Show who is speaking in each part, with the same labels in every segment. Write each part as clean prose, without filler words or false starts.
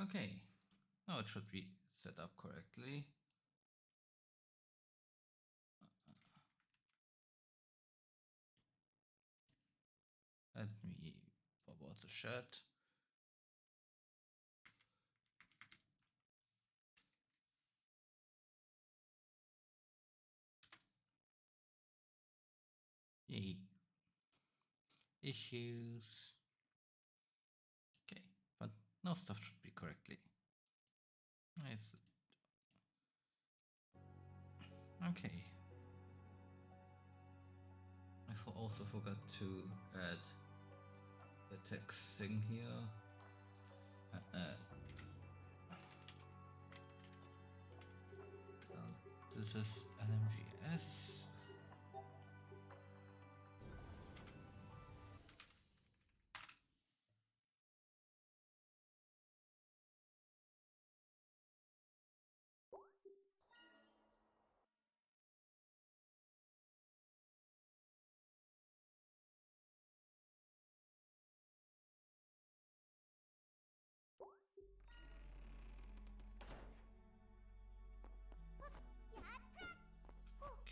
Speaker 1: Okay, now it should be set up correctly. Let me forward the chat. Yay. Issues. Okay, but no stuff should be correctly. Okay. I also forgot to add the text thing here. This is LMGS.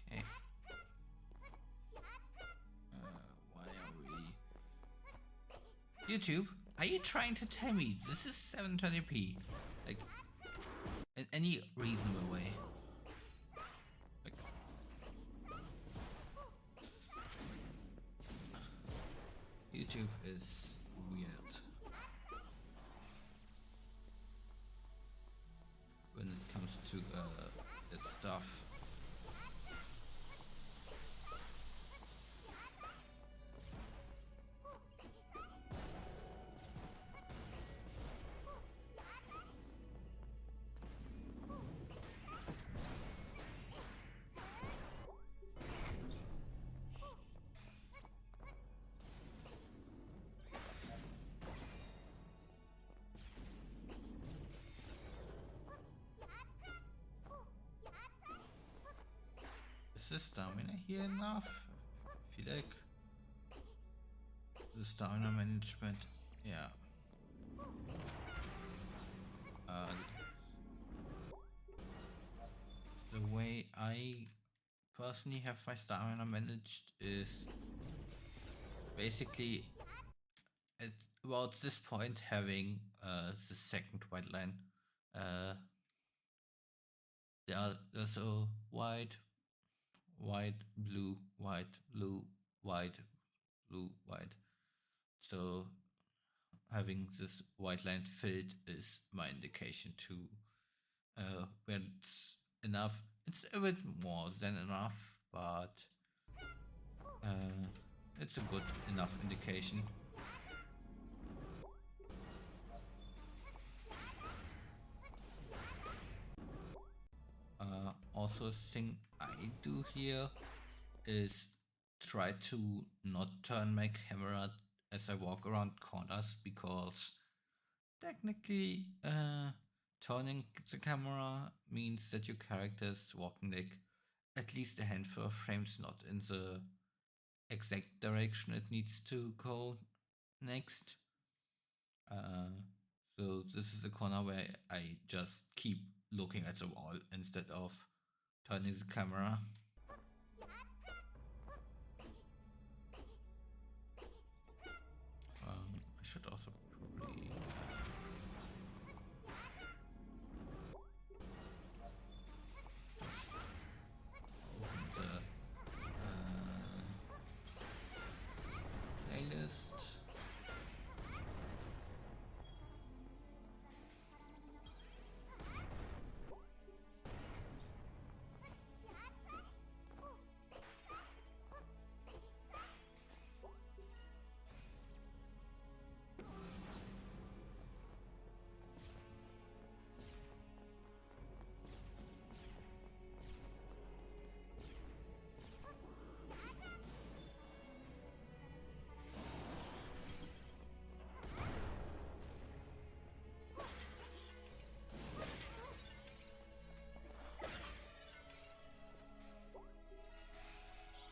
Speaker 1: Okay. Why are we... YouTube, are you trying to tell me this is 720p? Like, in any reasonable way? Like, YouTube is weird when it comes to its stuff. Is the stamina here enough? I feel like the stamina management, yeah. The way I personally have my stamina managed is basically at about this point having the second white line. There's a white, white, blue, white, blue, white, blue, white. So having this white line filled is my indication to when it's enough. It's a bit more than enough, but it's a good enough indication. Also, thing I do here is try to not turn my camera as I walk around corners, because technically turning the camera means that your character is walking like at least a handful of frames not in the exact direction it needs to go next. So this is a corner where I just keep looking at the wall instead of turning the camera. I should also probably open the playlist.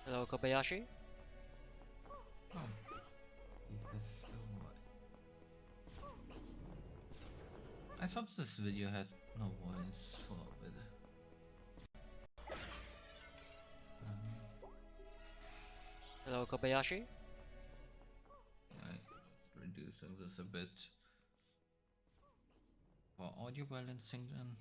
Speaker 2: Hello, Kobayashi.
Speaker 1: Oh, he has I thought this video had no voice for a bit.
Speaker 2: Hello, Kobayashi.
Speaker 1: Reducing this a bit for audio balancing then.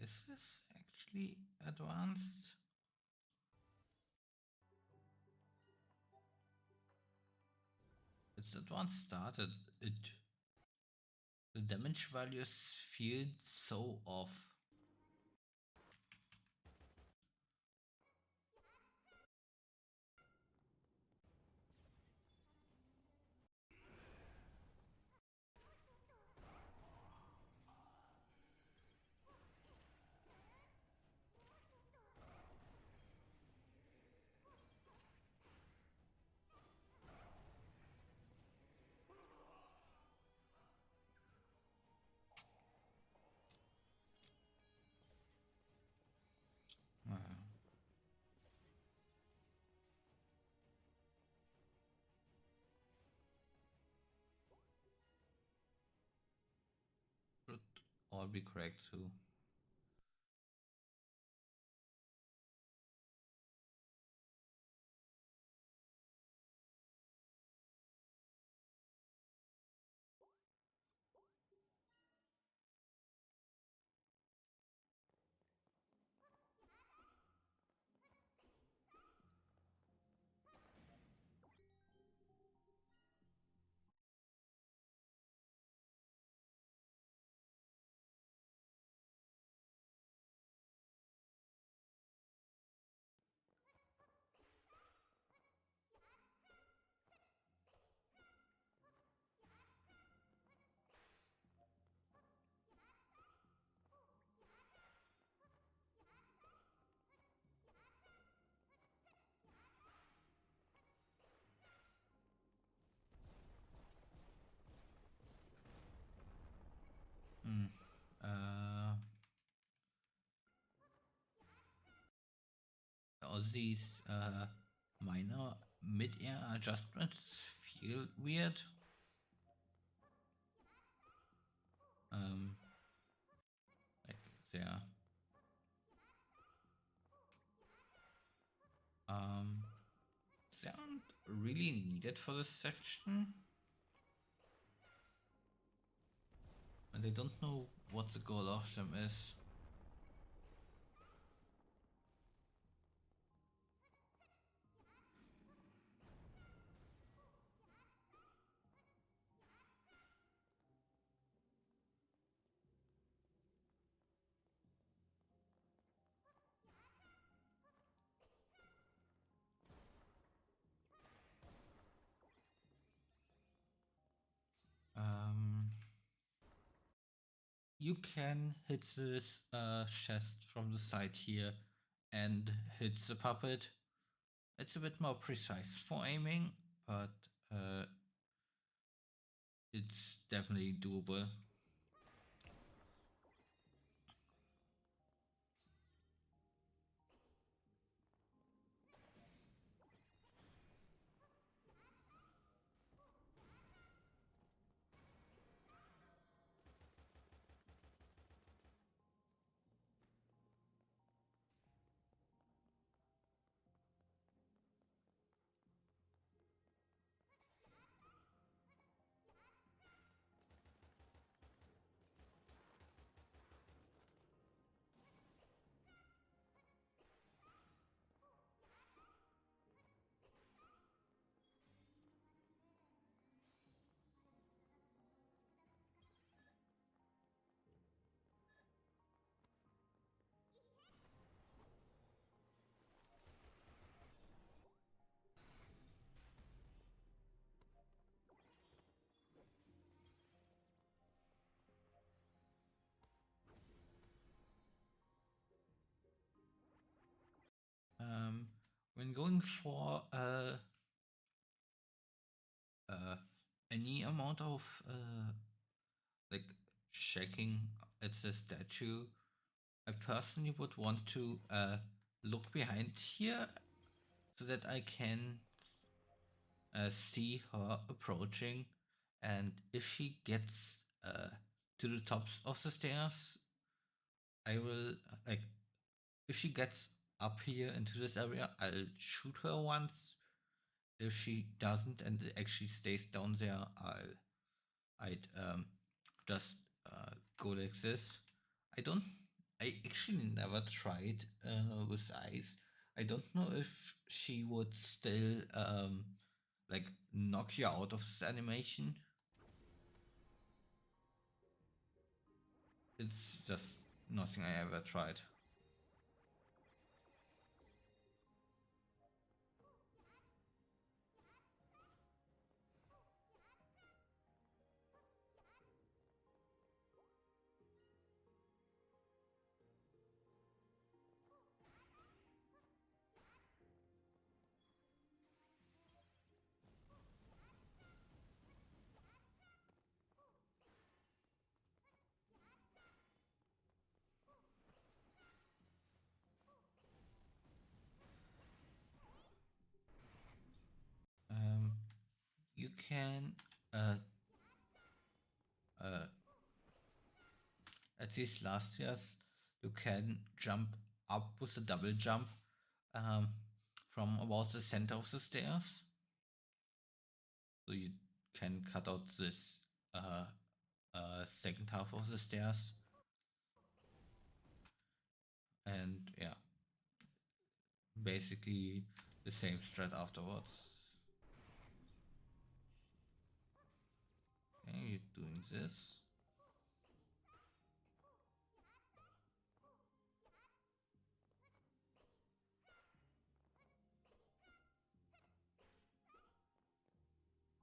Speaker 1: Is this actually advanced? It's advanced started. The damage values feel so off. Uh, should all be correct too. Hmm. All these minor mid-air adjustments feel weird. Like they're um they aren't really needed for this section, and I don't know what the goal of them is. Um, you can hit this chest from the side here and hit the puppet. It's a bit more precise for aiming, but it's definitely doable. when going for any amount of like checking at the statue, I personally would want to look behind here so that I can see her approaching, and if she gets to the tops of the stairs, I will like if she gets up here into this area, I'll shoot her once. If she doesn't and it actually stays down there, I'd just go like this. I don't. I actually never tried with ice. I don't know if she would still like knock you out of this animation. It's just nothing I ever tried. Um, you can uh, uh, at these last years, you can jump up with a double jump um, from about the center of the stairs. So you can cut out this second half of the stairs. And yeah, basically the same strat afterwards. Okay, you're doing this.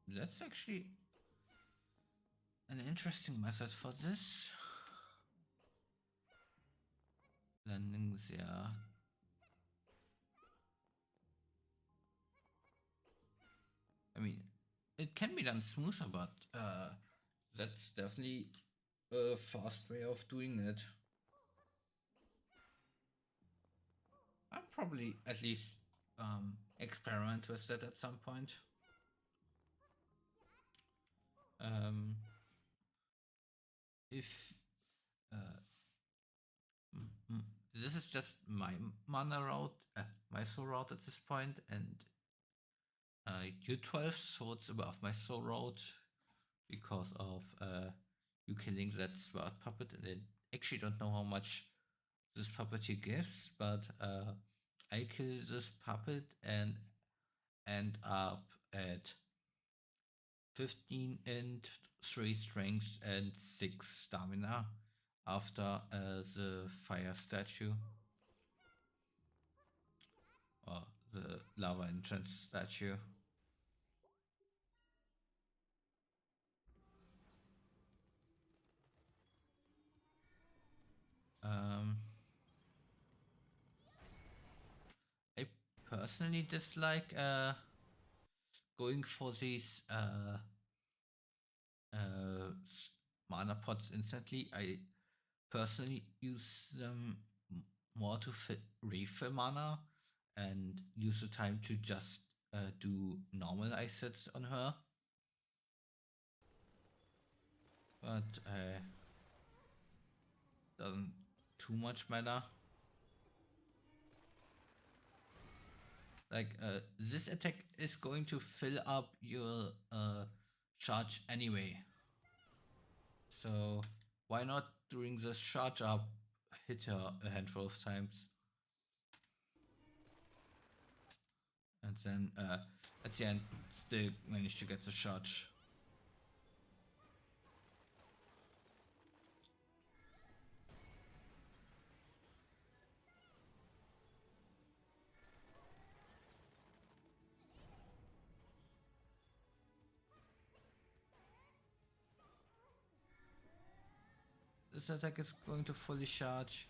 Speaker 1: That's actually an interesting method for this. Landing there. I mean, it can be done smoother, but that's definitely a fast way of doing it. I'll probably at least experiment with that at some point. Um, if uh, this is just my mana route, my soul route at this point, and U12, so it's above my soul route because of you killing that sword puppet, and I actually don't know how much this puppet here gives, but I kill this puppet and end up at 15 int, 3 strength, and 6 stamina after the fire statue or the lava entrance statue. Um, I personally dislike going for these mana pots instantly. I personally use them more to refill mana and use the time to just do normal ice hits on her. But doesn't too much matter. Like this attack is going to fill up your charge anyway. So why not during this charge up hit her a handful of times? And then at the end still manage to get the charge. This attack is going to fully charge.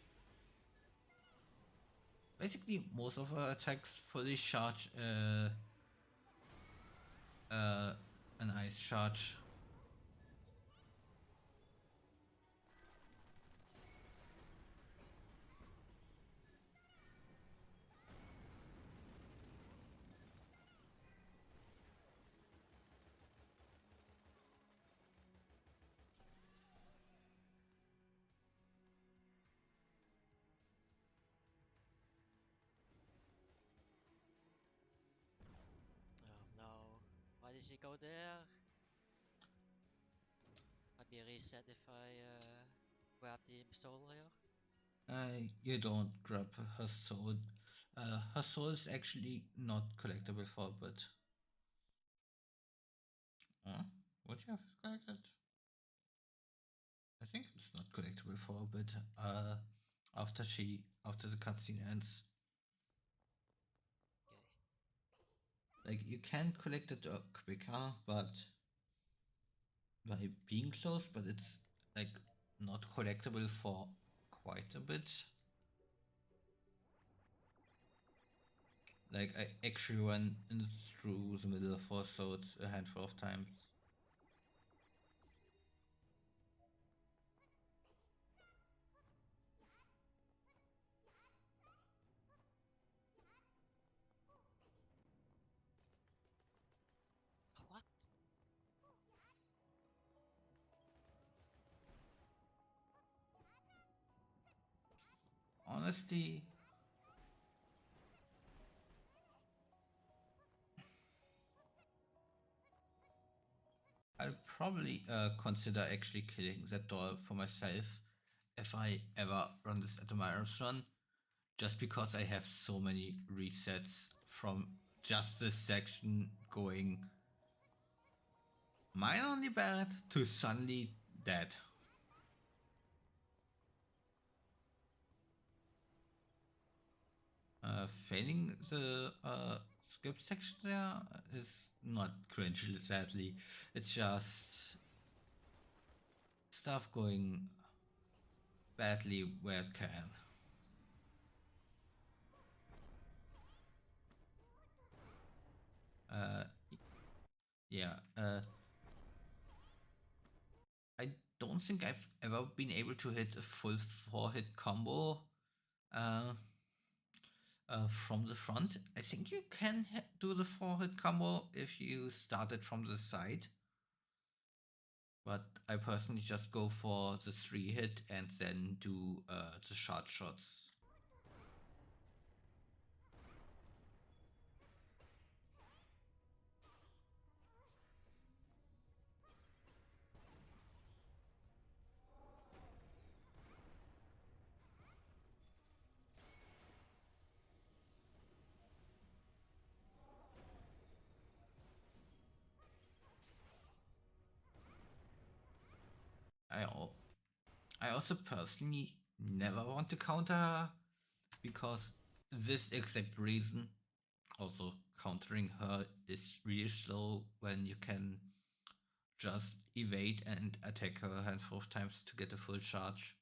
Speaker 1: Basically, most of her attacks fully charge an ice charge.
Speaker 2: Oh no. Why did she go there? Might be a reset if I grab the soul here.
Speaker 1: You don't grab her soul. Her soul is actually not collectible for a bit. Huh? What you have collected? I think it's not collectible for a bit. After the cutscene ends,
Speaker 2: Okay.
Speaker 1: like you can collect it quicker, but by being close, but it's like not collectible for quite a bit. Like I actually went through the middle of four swords a handful of times.
Speaker 2: What?
Speaker 1: Honestly, I'll probably consider actually killing that doll for myself if I ever run this at a marathon, just because I have so many resets from just this section going minorly bad to suddenly dead. Failing the skip section there is not cringe, sadly. It's just stuff going badly where it can. Uh, yeah, I don't think I've ever been able to hit a full 4-hit combo uh, from the front. I think you can do the 4-hit combo if you start it from the side. But I personally just go for the 3-hit and then do the shot shots. I, I also personally never want to counter her because this exact reason. Also, countering her is really slow when you can just evade and attack her a handful of times to get a full charge.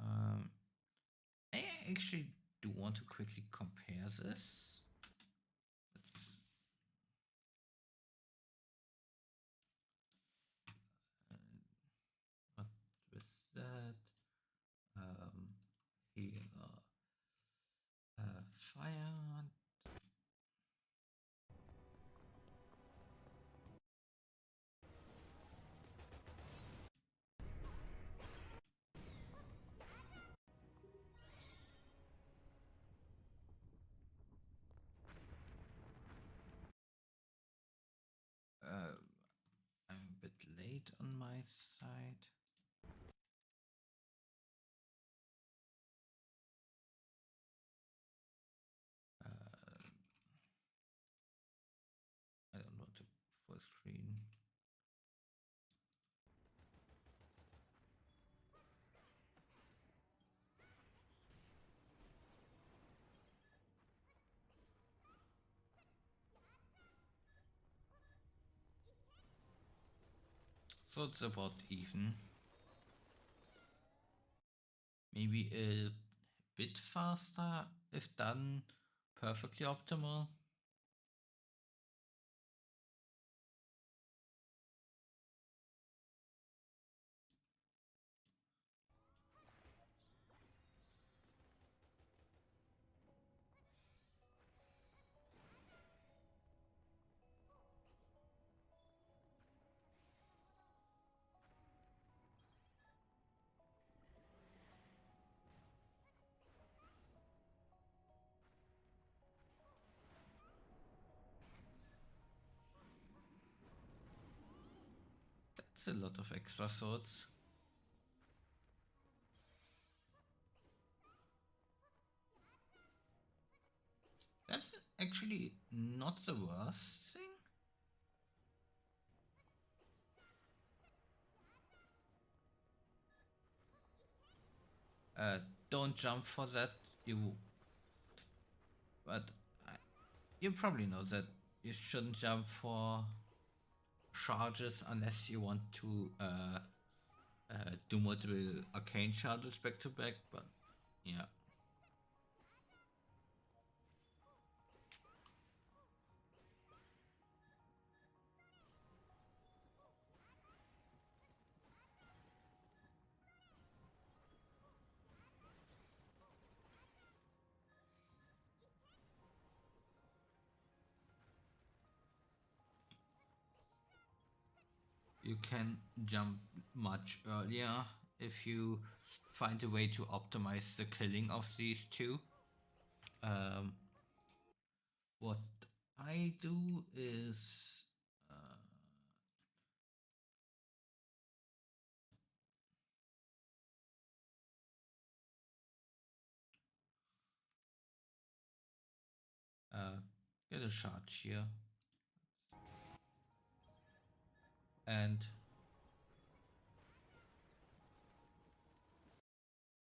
Speaker 1: Um, I actually do want to quickly compare this. Let's, not with that. Um, here, fire. Uh, I'm a bit late on my side. So it's about even. Maybe a bit faster if done perfectly optimal. That's a lot of extra swords. That's actually not the worst thing. Uh, don't jump for that. But I, you probably know that you shouldn't jump for charges unless you want to do multiple arcane charges back to back. But yeah, you can jump much earlier if you find a way to optimize the killing of these two. Um, what I do is uh, get a charge here, and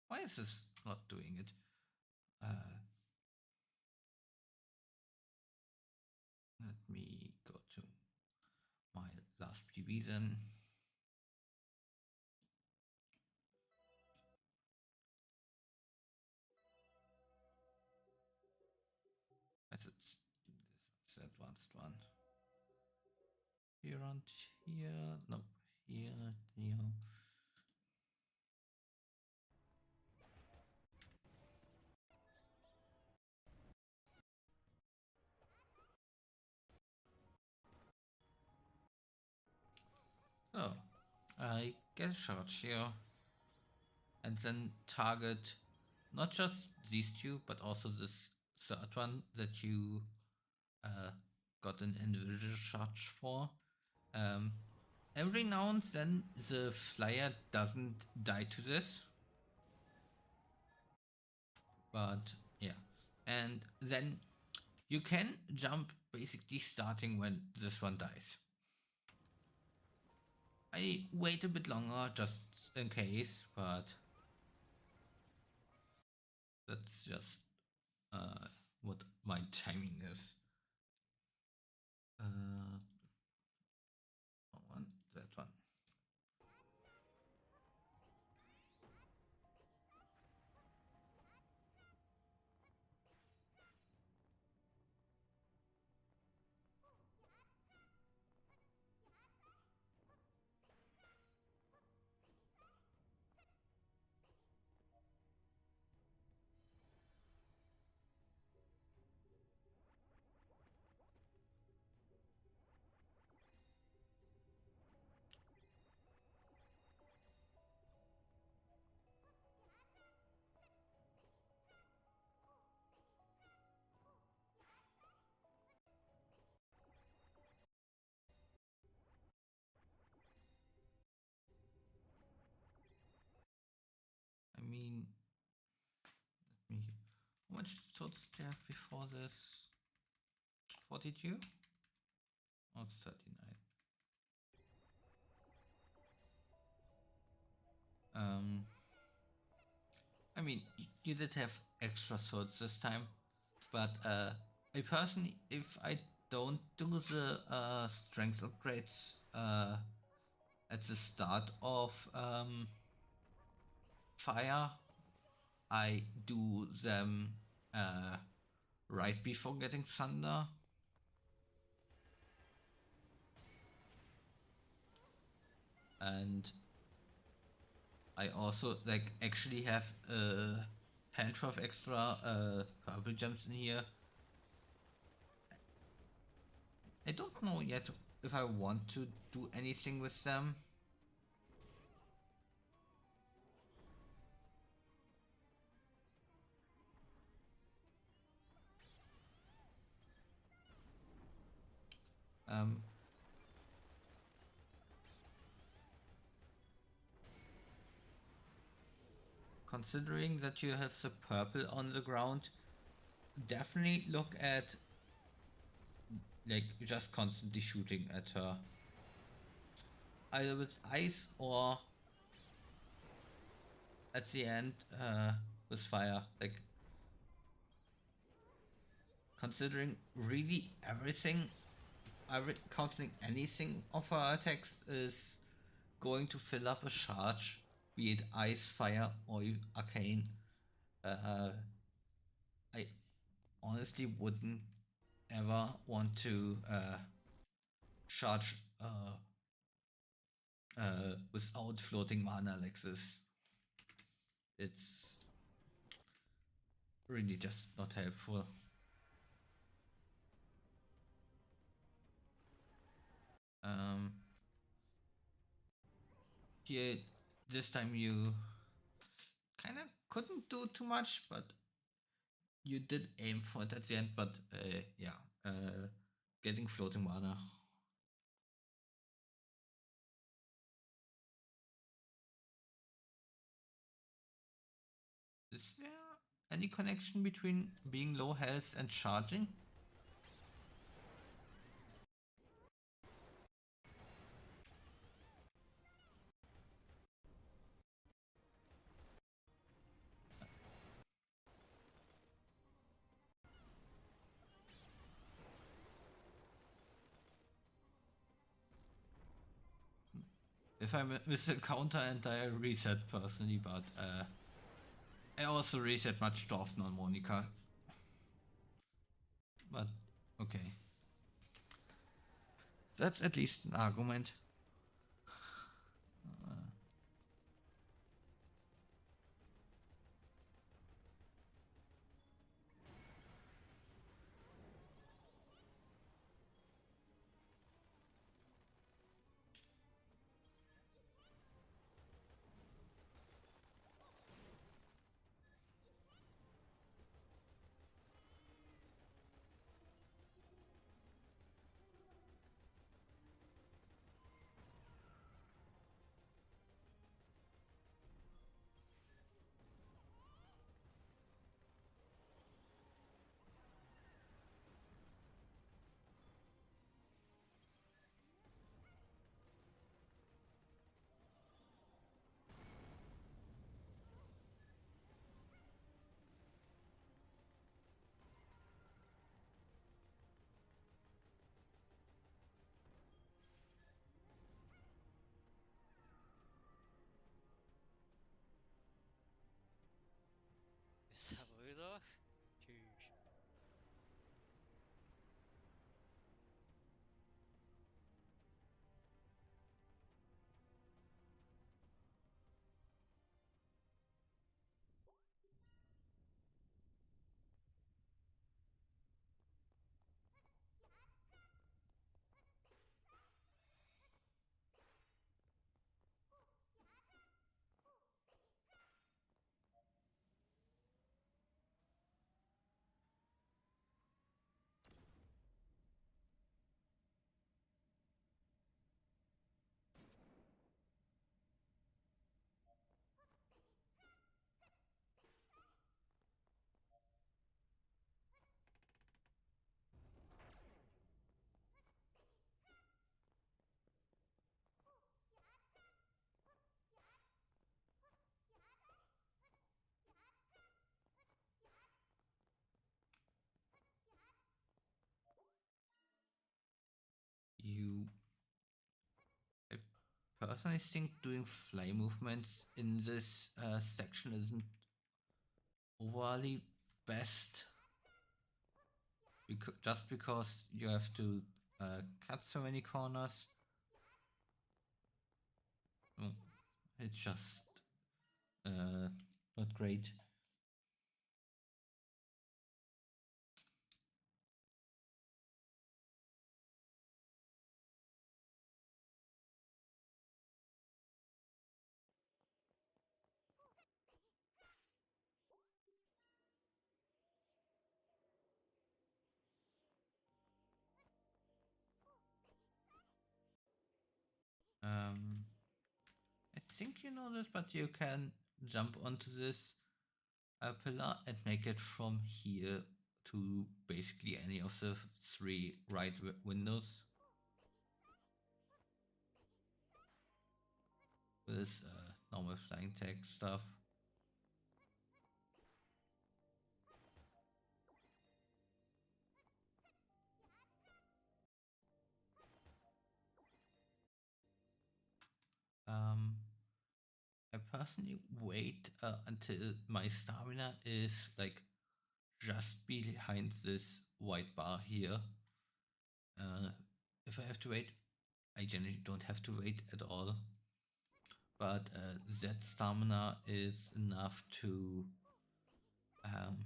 Speaker 1: why is this not doing it? Uh, Let me go to my last PB then. It's the advanced one. Here and here. Nope. Here, here. So I get a charge here and then target not just these two, but also this third one that you uh, got an individual charge for. Um, every now and then the flyer doesn't die to this, but yeah. And then you can jump basically starting when this one dies. I wait a bit longer just in case, but that's just uh, what my timing is. One, that one. I mean, let me. How much swords do you have before this? 42? Oh, it's 39. Um, I mean, you did have extra swords this time, but I personally, if I don't do the strength upgrades at the start of fire, I do them right before getting thunder. And I also like actually have a handful of extra purple gems in here. I don't know yet if I want to do anything with them. Um, Considering that you have the purple on the ground, definitely look at like just constantly shooting at her. Either with ice or at the end with fire. Like considering really everything, countering anything of her attacks is going to fill up a charge, be it ice, fire, or arcane. Uh, I honestly wouldn't ever want to charge without floating mana like this. It's really just not helpful. Um, Here, this time you kind of couldn't do too much, but you did aim for it at the end. But yeah, getting floating mana. Is there any connection between being low health and charging? If I miss a counter and I reset personally, but I also reset much too often on Monica. But okay, that's at least an argument.
Speaker 2: Saludo? Tschüss.
Speaker 1: You personally think doing fly movements in this section isn't overly best, just because you have to cut so many corners. Well, it's just not great. I think you know this, but you can jump onto this pillar and make it from here to basically any of the three right windows with normal flying tag stuff. Um, I personally wait until my stamina is like just behind this white bar here. If I have to wait, I generally don't have to wait at all. But that stamina is enough to um,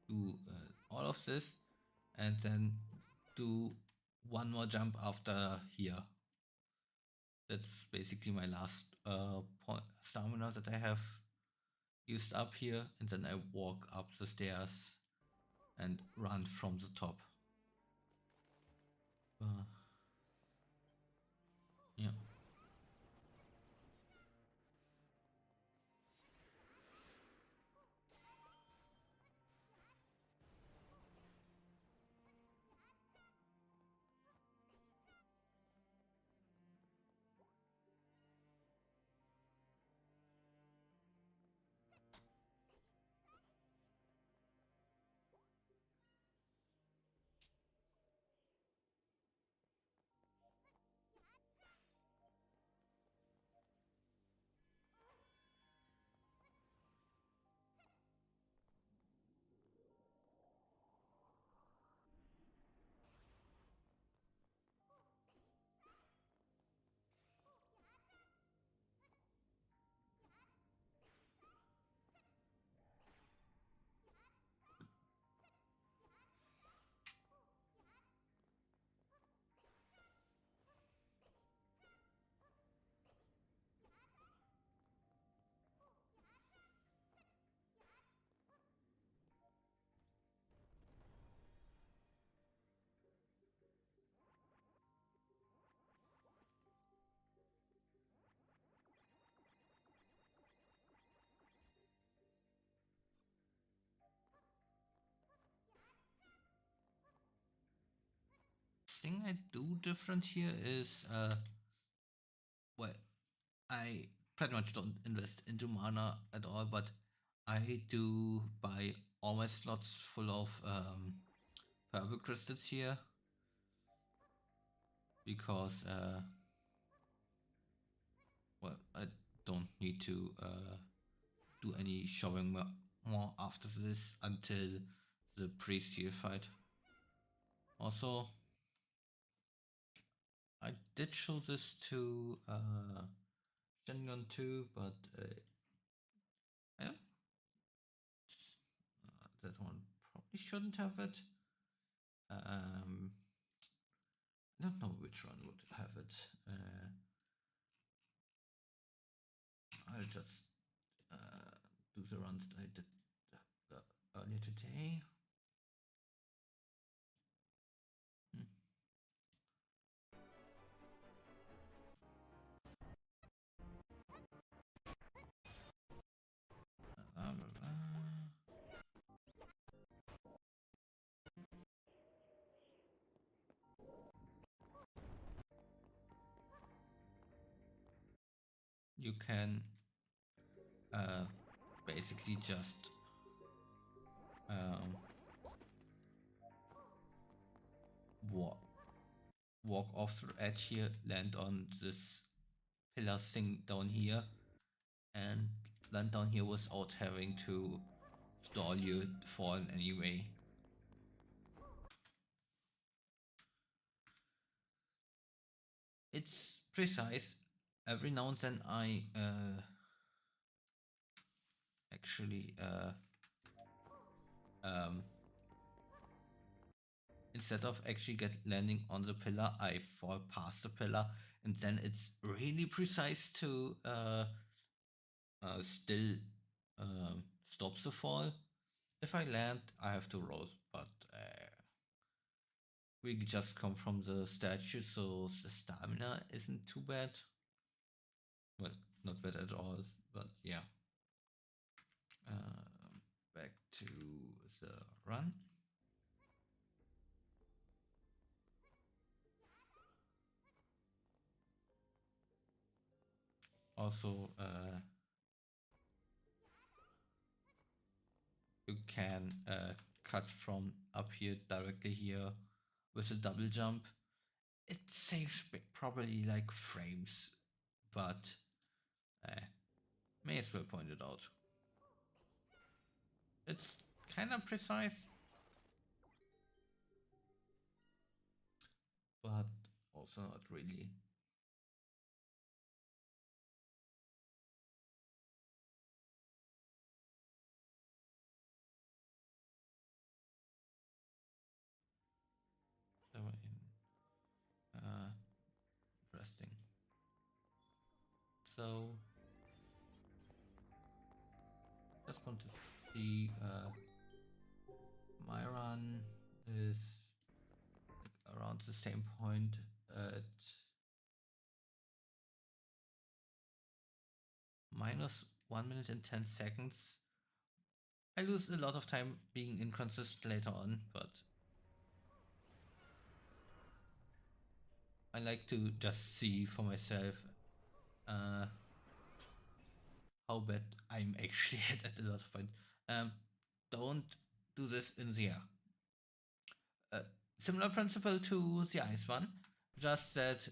Speaker 1: do all of this and then do one more jump after here. That's basically my last point stamina that I have used up here, and then I walk up the stairs and run from the top. Yeah. Thing I do different here is well, I pretty much don't invest into mana at all, but I do buy all my slots full of purple crystals here because well, I don't need to do any showing more after this until the pre-seal fight. Also, I did show this to Shengun too, but I don't, that one probably shouldn't have it. I don't know which one would have it. I'll just do the run that I did earlier today. Hmm. Blah, blah, blah. You can basically just um, walk walk off the edge here, land on this pillar thing down here, and land down here without having to stall your fall in any way. It's precise. Every now and then I actually um, instead of actually get landing on the pillar, I fall past the pillar, and then it's really precise to still stop the fall. If I land, I have to roll, but we just come from the statue, so the stamina isn't too bad. Well, not bad at all, but yeah. Back to the run. Also, you can cut from up here directly here with a double jump. It saves probably like frames, but may as well point it out. It's kind of precise, but also not really. So interesting. So just want to see my run is like around the same point at minus 1 minute and 10 seconds. I lose a lot of time being inconsistent later on, but I like to just see for myself uh, how bad I'm actually at a lot of points. Don't do this in the air. Uh, Similar principle to the ice one, just that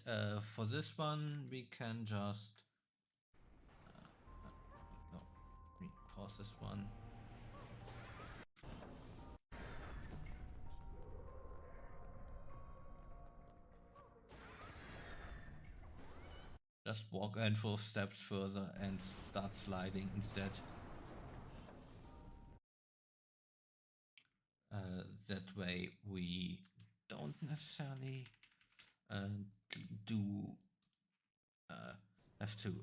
Speaker 1: for this one we can just no, let me pause this one. Just walk a handful of steps further and start sliding instead. That way we don't necessarily do have to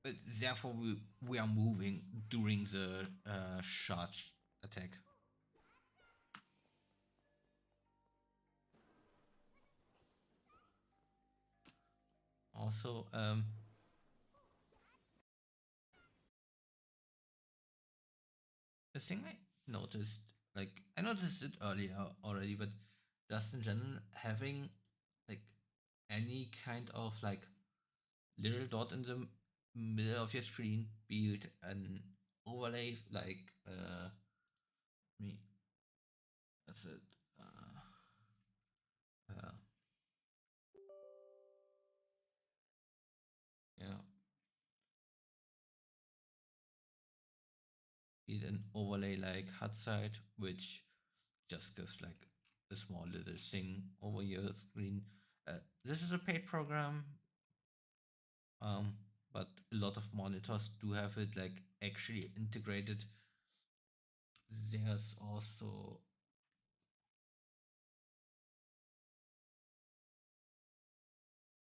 Speaker 1: but therefore we are moving during the charge attack. Also the thing I noticed, like I noticed it earlier already, but just in general having like any kind of like little dot in the middle of your screen, be it an overlay like me, that's it. Uh, yeah, be it an overlay like HUD side, which just gives like a small little thing over your screen. This is a paid program, um, but a lot of monitors do have it like actually integrated. There's also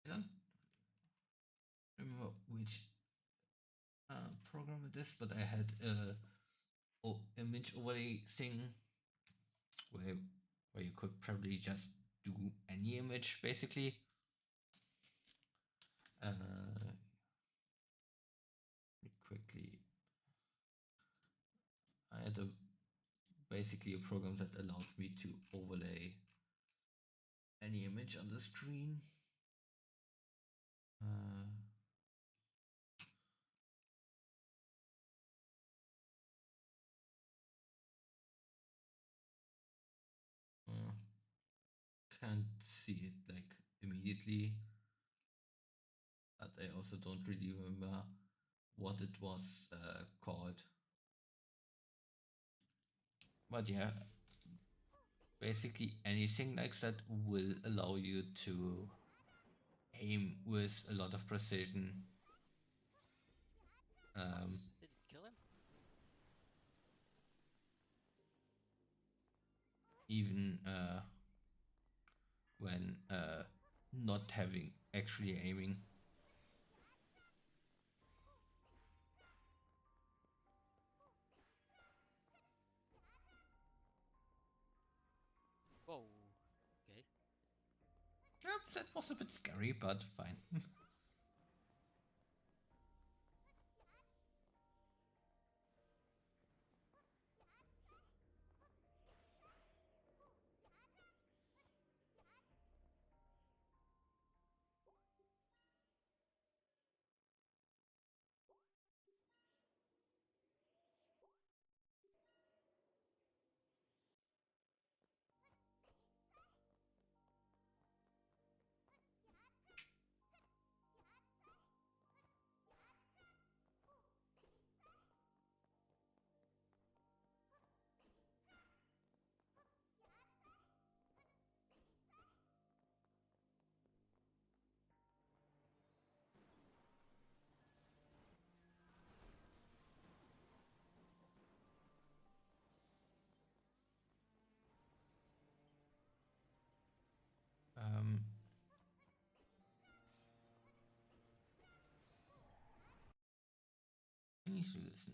Speaker 1: I don't remember which program it is, but I had a image overlay thing where you could probably just do any image basically. Quickly, I had basically a program that allowed me to overlay any image on the screen. Uh, can't see it like immediately, but I also don't really remember what it was called. But yeah, basically anything like that will allow you to aim with a lot of precision.
Speaker 2: What?
Speaker 1: Um,
Speaker 2: Did it kill him?
Speaker 1: Even when not having actually aiming.
Speaker 2: Whoa. Okay.
Speaker 1: Yep, that was a bit scary, but fine. um, I need to listen.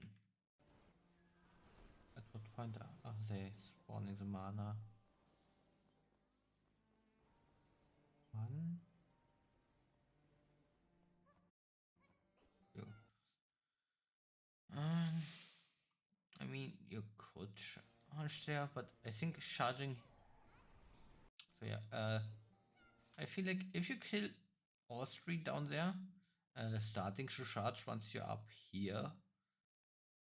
Speaker 1: At what point are they spawning the mana? One, two. Um, I mean, you could charge there, but I think charging. So yeah, I feel like if you kill all three down there, starting to charge once you're up here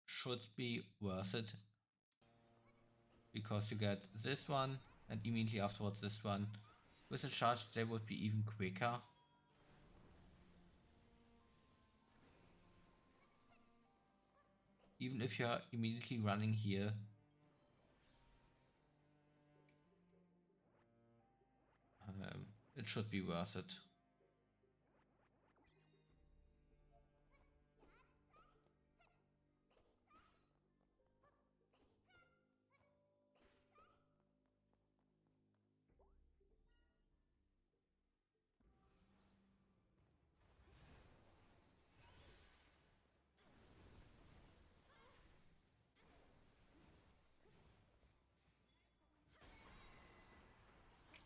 Speaker 1: should be worth it because you get this one and immediately afterwards this one. With a charge, they would be even quicker. Even if you're immediately running here, it should be worth it.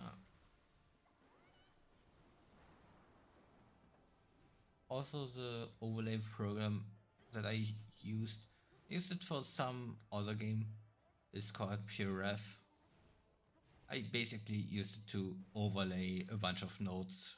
Speaker 1: Ah. Also, the overlay program that I used it for some other game. It's called PureRef. I basically used it to overlay a bunch of nodes.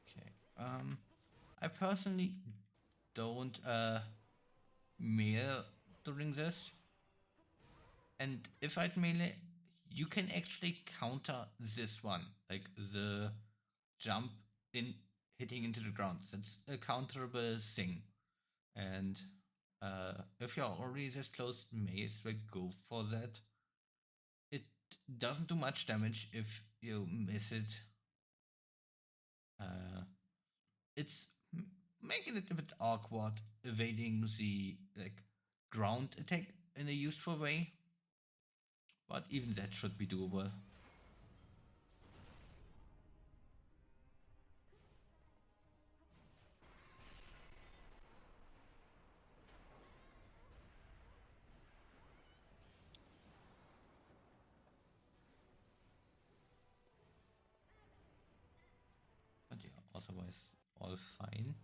Speaker 1: Okay. I personally don't melee during this, and if I'd melee, you can actually counter this one, like the jump in hitting into the ground. That's a counterable thing, and if you're already this close, may as well go for that. It doesn't do much damage if you miss it. Uh, it's making it a bit awkward evading the like ground attack in a useful way, but even that should be doable. otherwise all fine.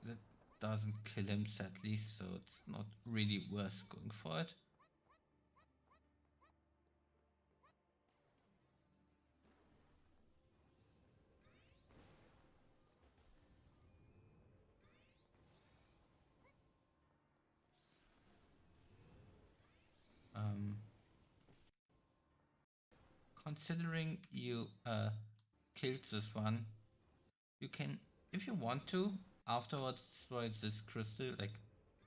Speaker 1: That doesn't kill him sadly, so it's not really worth going for it. Considering you killed this one, you can, if you want to, afterwards destroy this crystal, like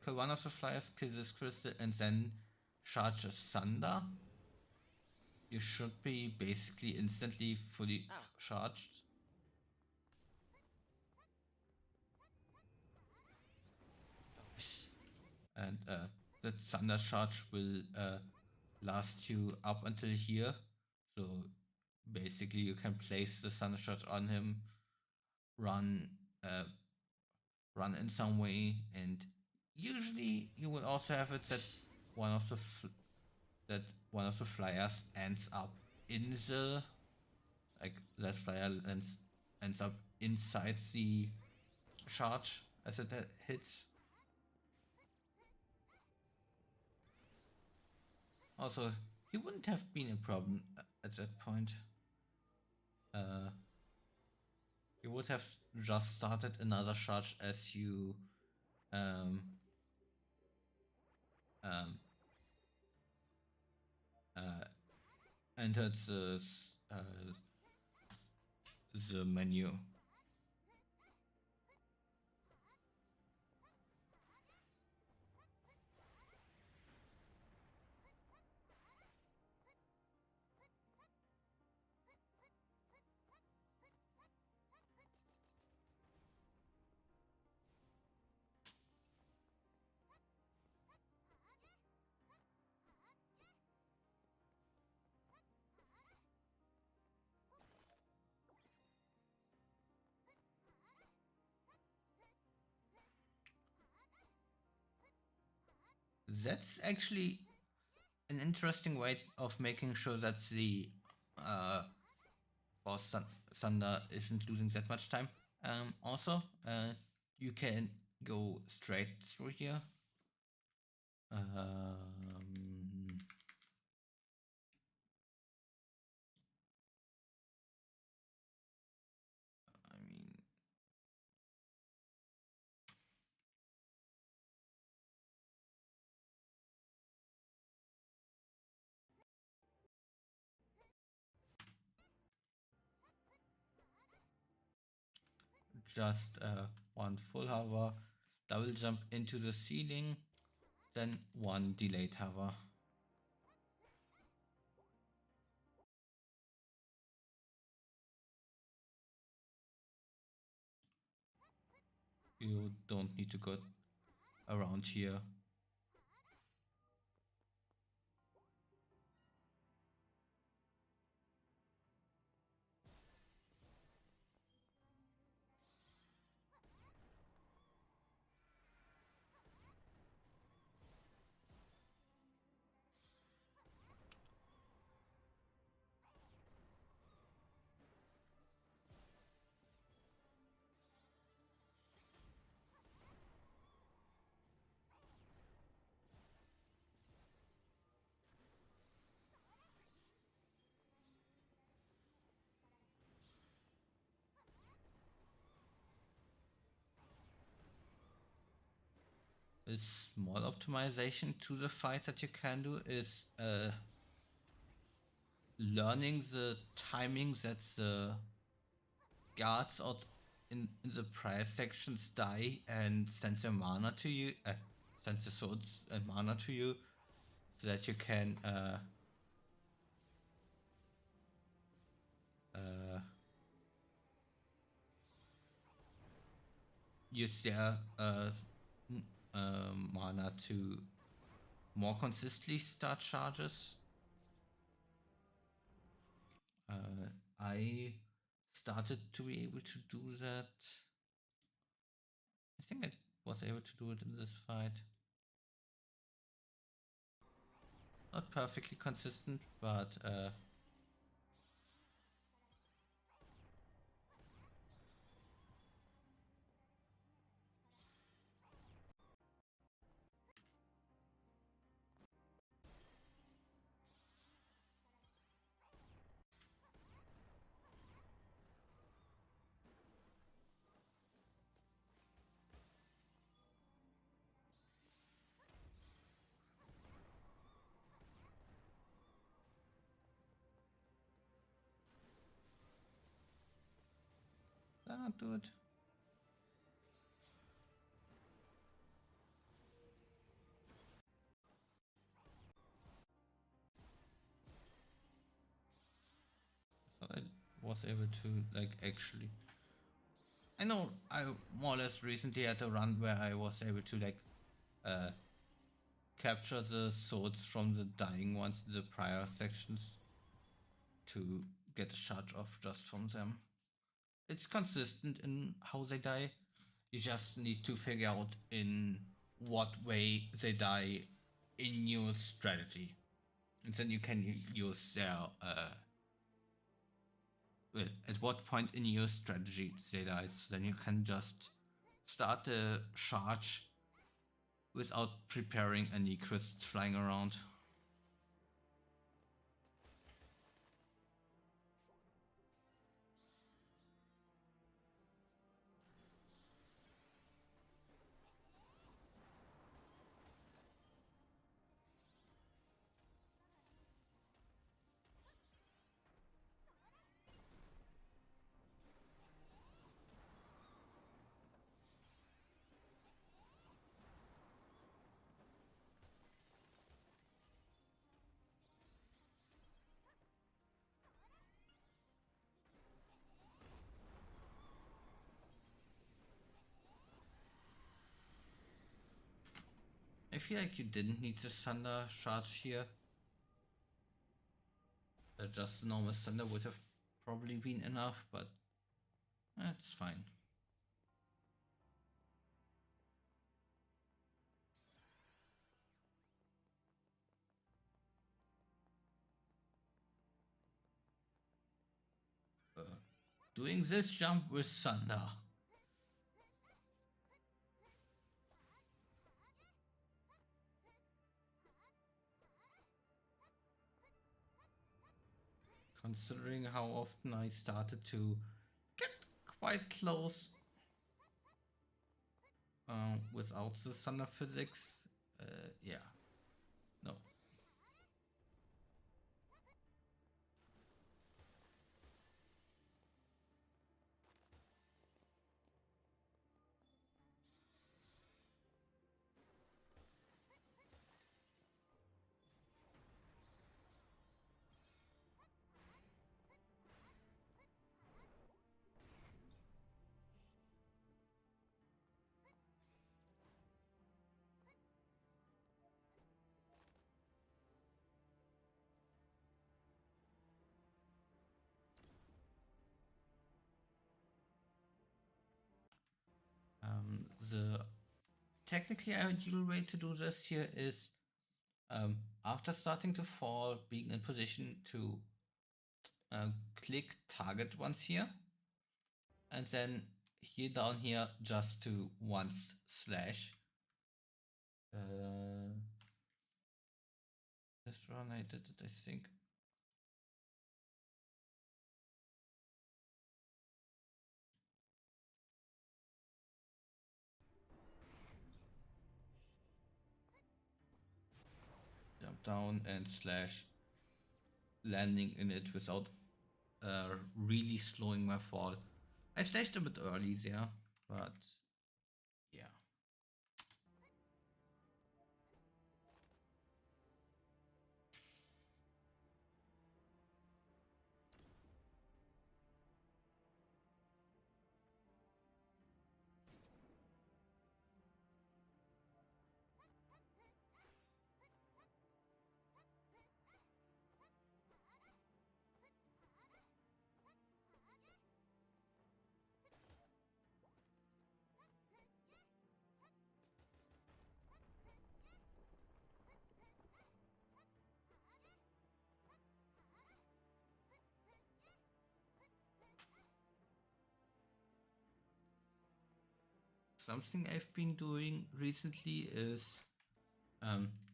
Speaker 1: kill one of the flyers, kill this crystal, and then charge a thunder. You should be basically instantly fully charged. And that thunder charge will last you up until here. So basically you can place the thunder charge on him, run run in some way, and usually you will also have it that one of the one of the flyers ends up in the, like that flyer ends up inside the charge as it hits. Also, he wouldn't have been a problem at that point. You would have just started another charge as you um, um, entered the menu. That's actually an interesting way of making sure that the boss Thunder isn't losing that much time. Also, you can go straight through here. I mean, just one full hover, double jump into the ceiling, then one delayed hover. You don't need to go around here. a small optimization to the fight that you can do is learning the timing that the guards out in the prior sections die and send their mana to you, send the swords and mana to you, so that you can use their mana to more consistently start charges. I started to be able to do that. I think I was able to do it in this fight. Not perfectly consistent, but do it. So I was able to like actually. I know I more or less recently had a run where I was able to like uh, capture the swords from the dying ones in the prior sections to get a charge off just from them. It's consistent in how they die. You just need to figure out in what way they die in your strategy. And then you can use their well, at what point in your strategy they die. So then you can just start a charge without preparing any crisps flying around. I feel like you didn't need the thunder charge here. Just the normal thunder would have probably been enough, but it's fine. Doing this jump with thunder. Considering how often I started to get quite close without the thunder physics, yeah, no. The technically ideal way to do this here is after starting to fall, being in position to click target once here, and then here down here just to once slash. This run I did it, I think. down and slash landing in it without really slowing my fall. I slashed a bit early there, but yeah. Something I've been doing recently is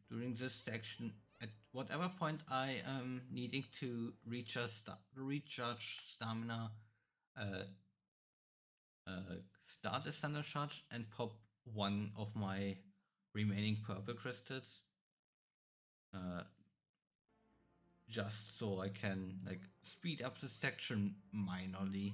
Speaker 1: during this section, at whatever point I am needing to recharge stamina, uh, start a standard charge and pop one of my remaining purple crystals, uh, just so I can like speed up the section minorly.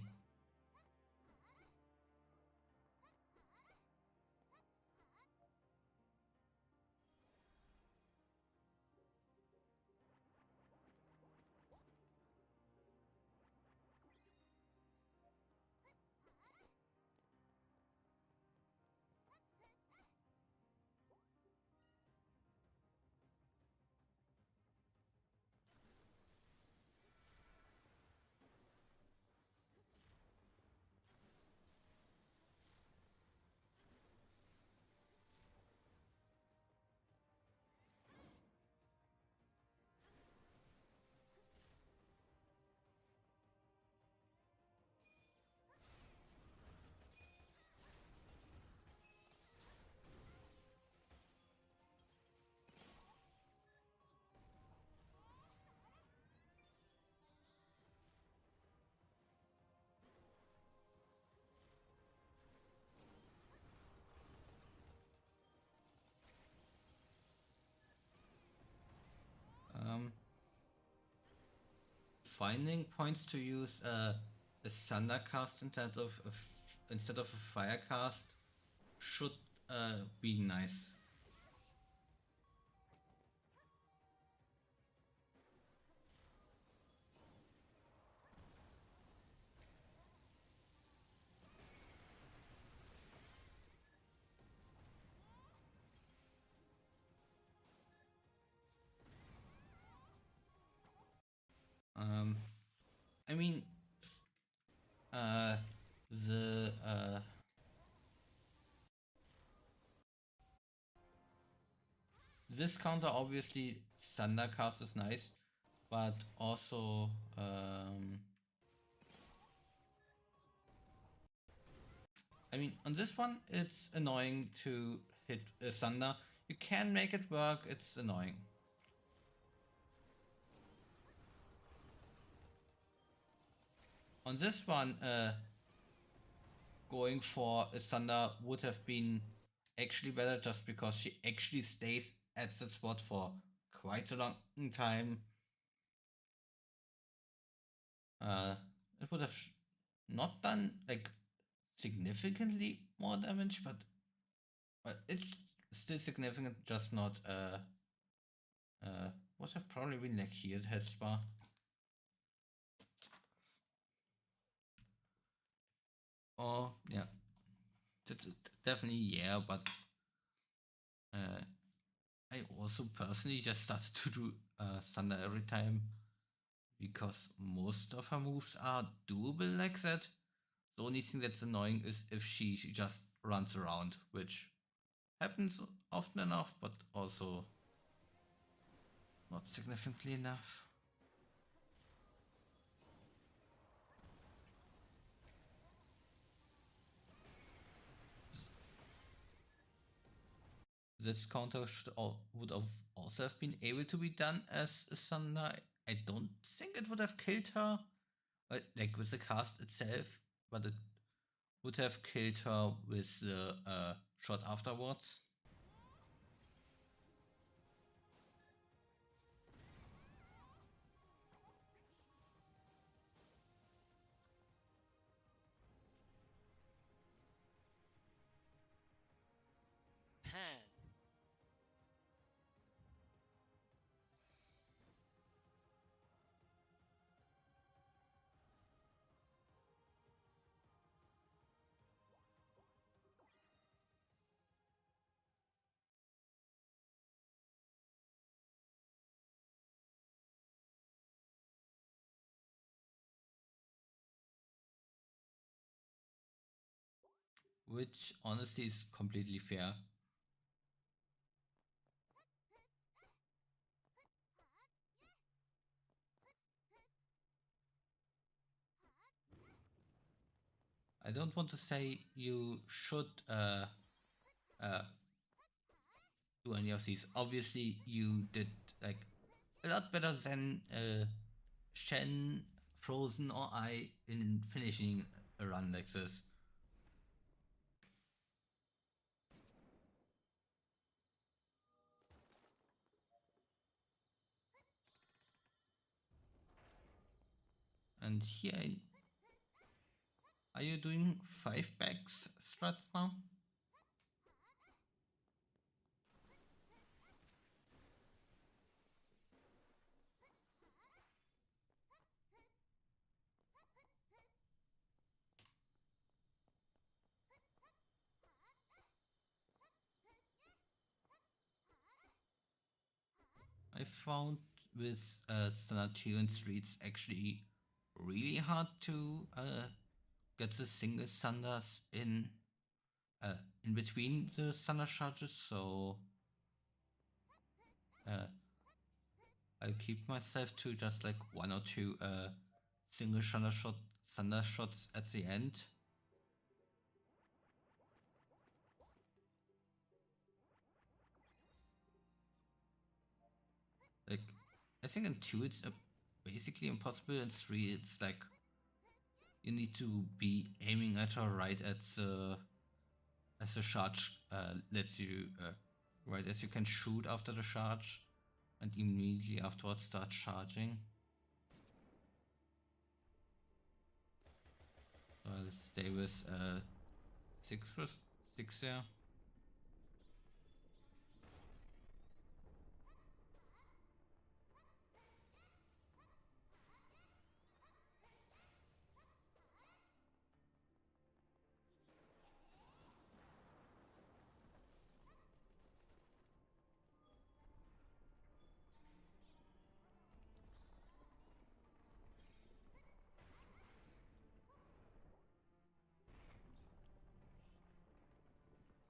Speaker 1: Um, Finding points to use a thunder cast instead of a fire cast should be nice. Um, I mean, uh, the this counter obviously Thundercast is nice, but also I mean on this one it's annoying to hit Thunder. You can make it work. It's annoying. On this one, going for a Thunder would have been actually better just because she actually stays at the spot for quite a long time. Uh, it would have not done like significantly more damage, but it's still significant, just not would have probably been like here at head spa. Oh yeah, that's definitely yeah, but uh, I also personally just started to do Thunder every time because most of her moves are doable like that. The only thing that's annoying is if she just runs around, which happens often enough, but also not significantly enough. This counter would have also have been able to be done as a Thunder. I don't think it would have killed her, like with the cast itself, but it would have killed her with the shot afterwards. which honestly is completely fair. I don't want to say you should uh, do any of these. Obviously, you did like a lot better than Shen, Frozen, or I in finishing a run like this. And here, are you doing 5 bags strats now? I found with standard 2 and 3 it's actually really hard to get the single thunders uh, in between the thunder charges, so uh, I'll keep myself to just like 1 or 2 single thunder shots at the end. Like, I think in 2 it's basically impossible. In 3 it's like you need to be aiming at her right at the as the charge lets you right as you can shoot after the charge and immediately afterwards start charging. So let's stay with 6 there.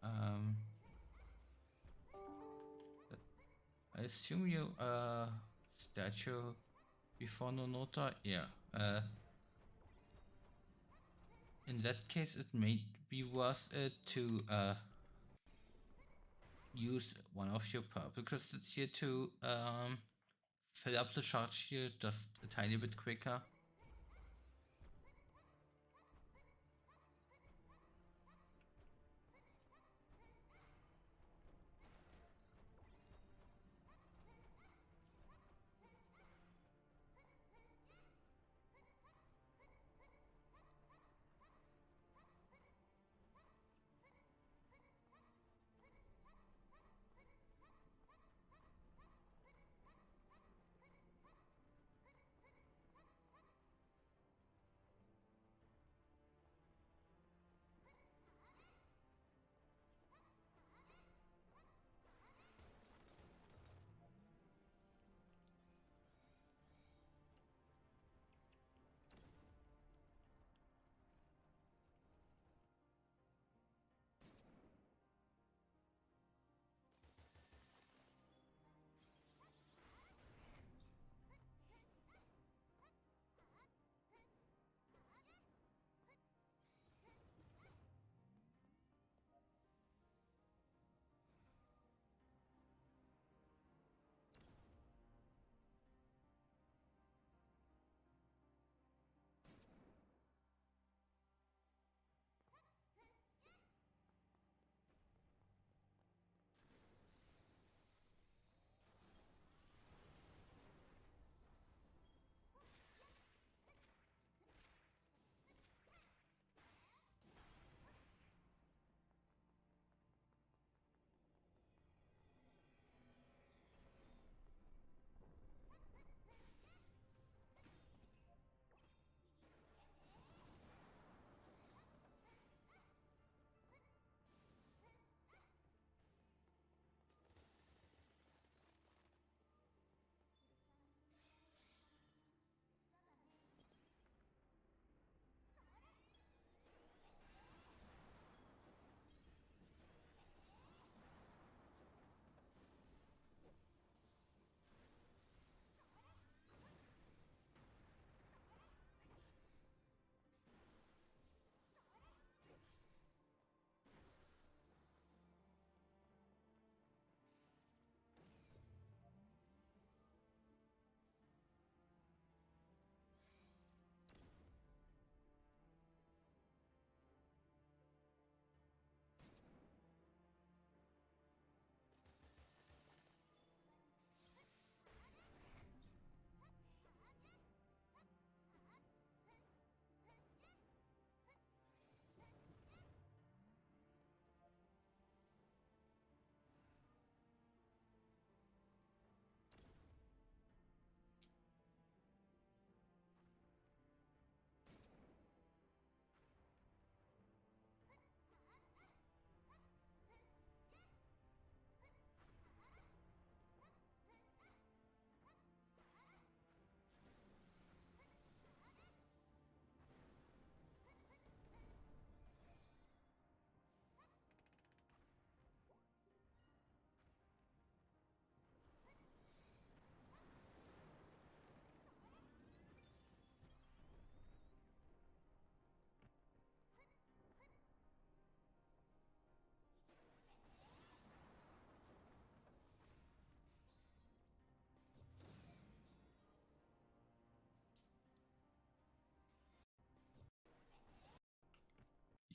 Speaker 1: Um, I assume you statue before Nonota. Yeah. In that case, it may be worth it to use one of your purple crystals here to fill up the charge here just a tiny bit quicker.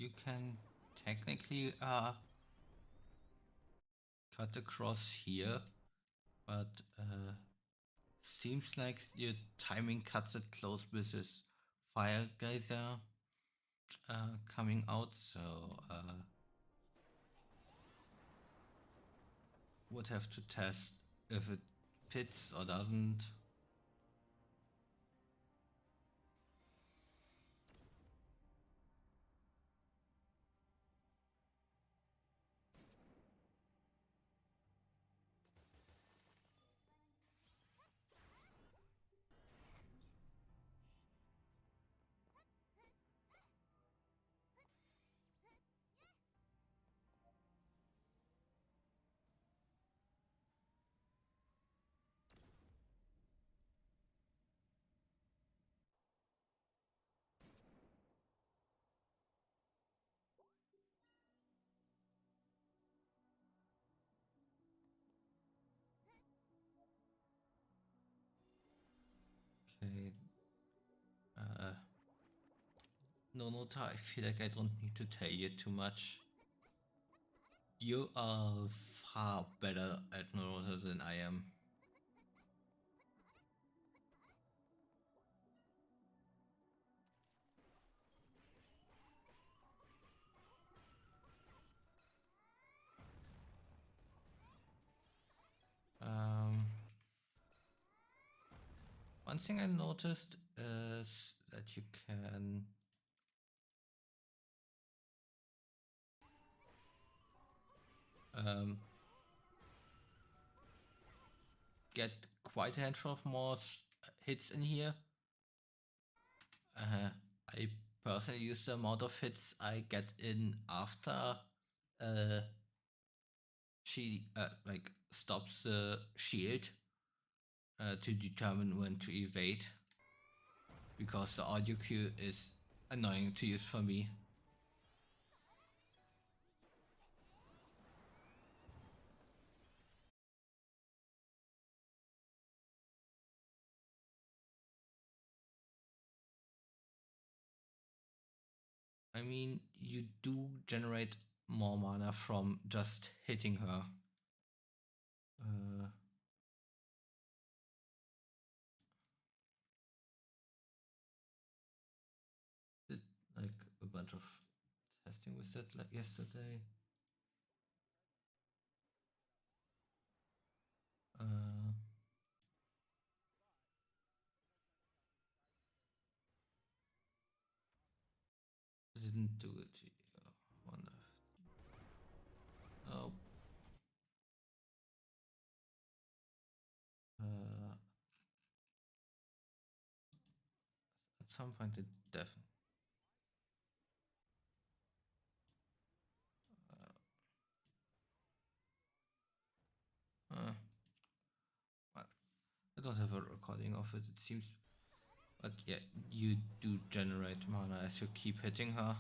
Speaker 1: you can technically cut across here, but seems like your timing cuts it close with this fire geyser coming out, so would have to test if it fits or doesn't. Okay. No, Nota, I feel like I don't need to tell you too much. You are far better at Nota than I am. One thing I noticed is that you can get quite a handful of more hits in here. I personally use the amount of hits I get in after she like stops the shield to determine when to evade, because the audio cue is annoying to use for me. I mean, you do generate more mana from just hitting her. Did like a bunch of testing with that like yesterday. Uh, didn't do it. Wonder. Oh. At some point it definitely. Well, I don't have a recording of it. It seems, but yeah, you do generate mana as you keep hitting her.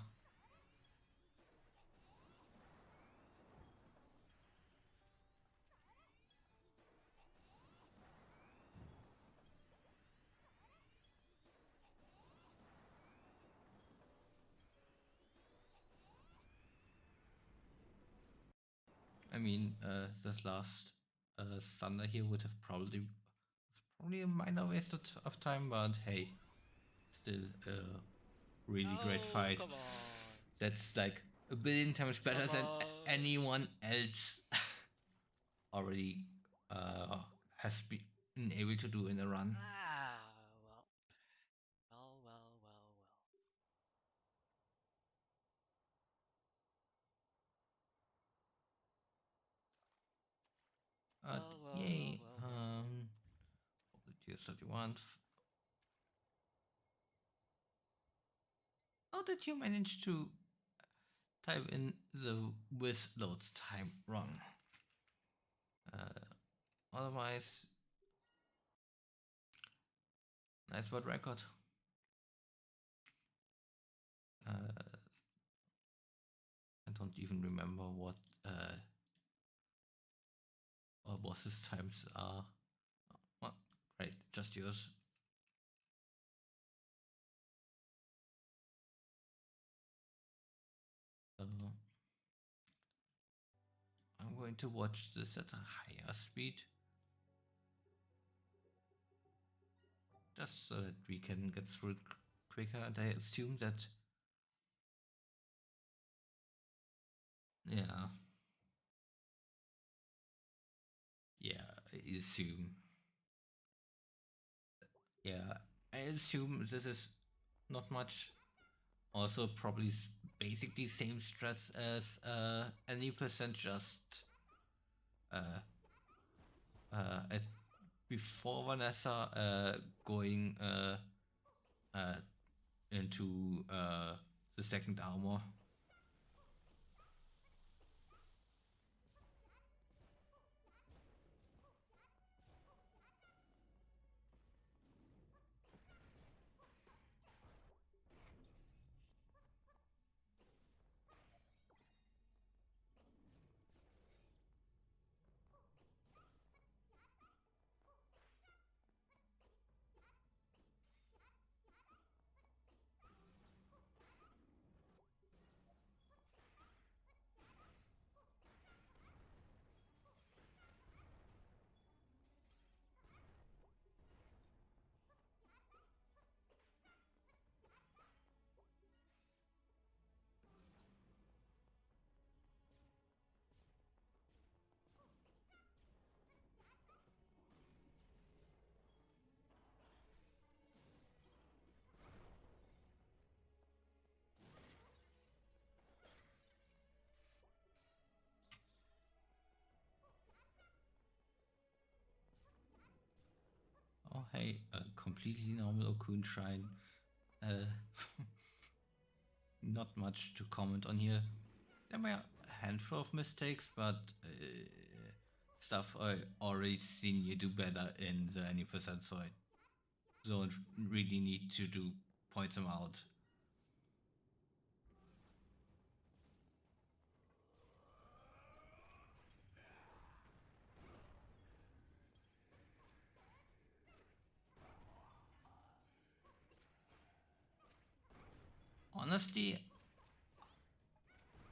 Speaker 1: I mean, this last Thunder here would have probably a minor waste of time, but hey, still a really great
Speaker 2: Oh,
Speaker 1: fight.
Speaker 2: come on.
Speaker 1: That's like a billion times better
Speaker 2: Come
Speaker 1: than
Speaker 2: on.
Speaker 1: anyone else already has been able to do in a run.
Speaker 2: Ah, well. Well, well, well, well. Well, well, well,
Speaker 1: Yay.
Speaker 2: well, well.
Speaker 1: What did you 31? How did you manage to type in the with loads time wrong? Otherwise, nice word record. I don't even remember what bosses times are. Well, great, just yours. going to watch this at a higher speed, just so that we can get through it quicker. And I assume that, yeah, yeah, I assume, yeah, I assume this is not much. Also, probably basically same strats as any percent, just uh, at before Vanessa going uh, into the second armor. Oh hey, a completely normal Okun shrine. Uh, not much to comment on here. There were a handful of mistakes, but stuff I already seen you do better in the any percent, so I don't really need to do point them out. Honestly,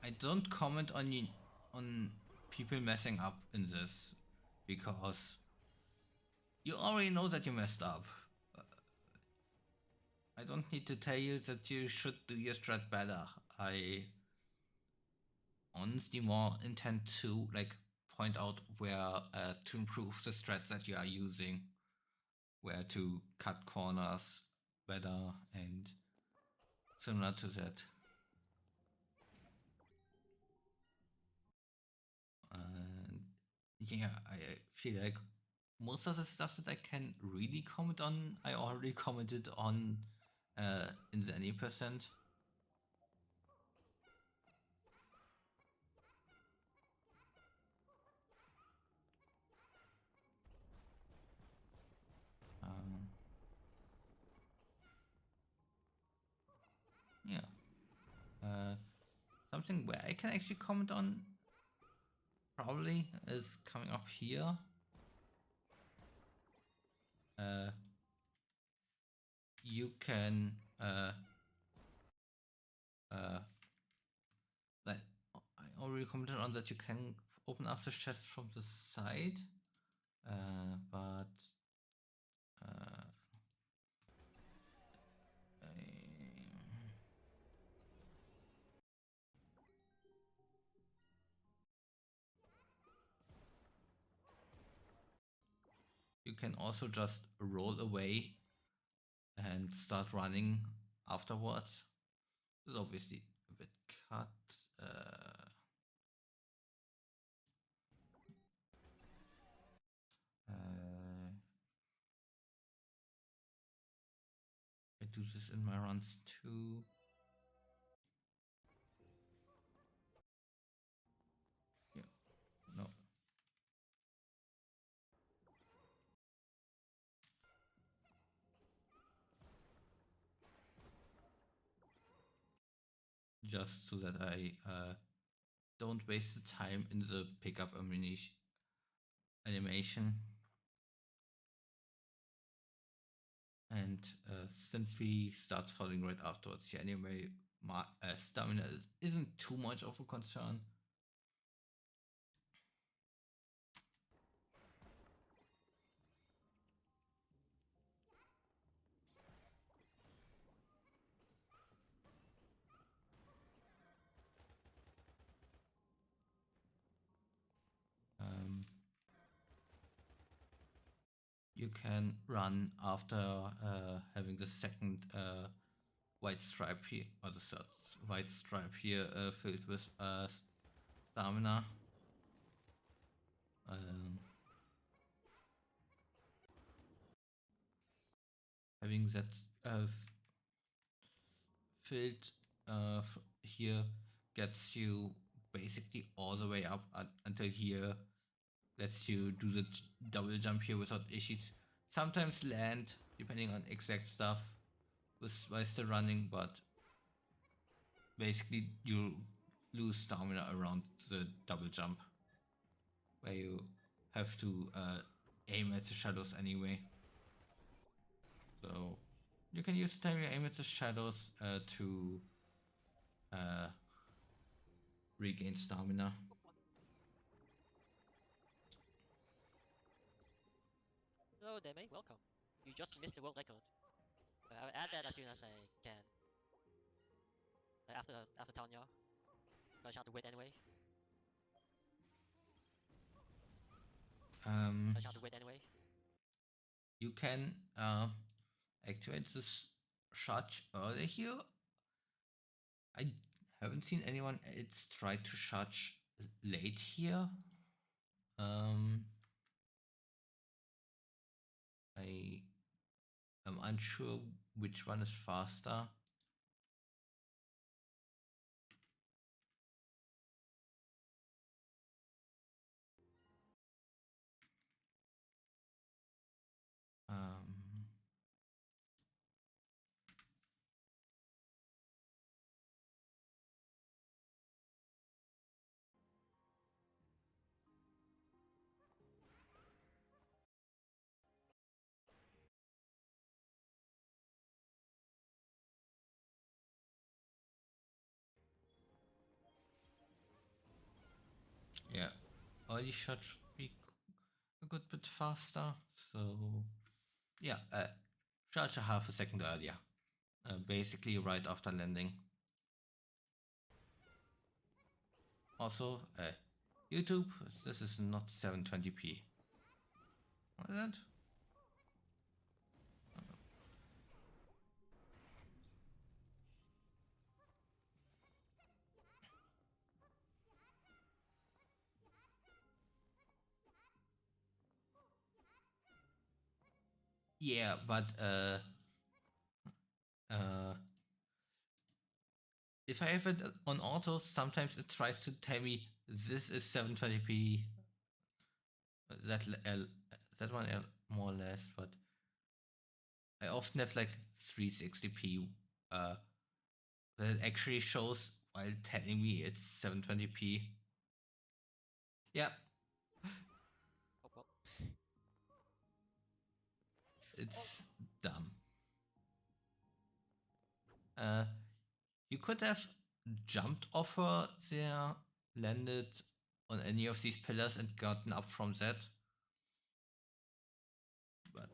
Speaker 1: I don't comment on on people messing up in this because you already know that you messed up. I don't need to tell you that you should do your strat better. I honestly more intend to like point out where to improve the strats that you are using, where to cut corners better and similar to that. And yeah, I feel like most of the stuff that I can really comment on, I already commented on in the any percent. Um, yeah. Something where I can actually comment on probably is coming up here. Uh, you can uh, like I already commented on that you can open up the chest from the side, but uh, you can also just roll away and start running afterwards. This is obviously a bit cut. Uh, I do this in my runs too. Yeah, no. Just so that I don't waste the time in the pickup animation. And since we start falling right afterwards, yeah, anyway, my stamina isn't too much of a concern. you can run after having the second white stripe here, or the third white stripe here filled with stamina. Having that filled here gets you basically all the way up until here. Lets you do the double jump here without issues. Sometimes land, depending on exact stuff, while still running, but basically you lose stamina around the double jump, where you have to aim at the shadows anyway. So you can use the time you aim at the shadows to regain stamina.
Speaker 2: Hello, Demi. Welcome. You just missed the world record. I'll add that as soon as I can. After Tanya. I shall have to wait anyway. I shall have to wait anyway.
Speaker 1: You can activate this charge earlier here. I haven't seen anyone else try to charge late here. I am unsure which one is faster. Yeah, early shot should be a good bit faster. So yeah, charge a half a second earlier, basically right after landing. Also, YouTube, this is not 720p. What is that? Yeah, but if I have it on auto, sometimes it tries to tell me this is 720p. That one more or less, but I often have like 360p that actually shows while telling me it's 720p. Yeah.
Speaker 2: Oh well.
Speaker 1: It's dumb. You could have jumped off her there, landed on any of these pillars and gotten up from that. But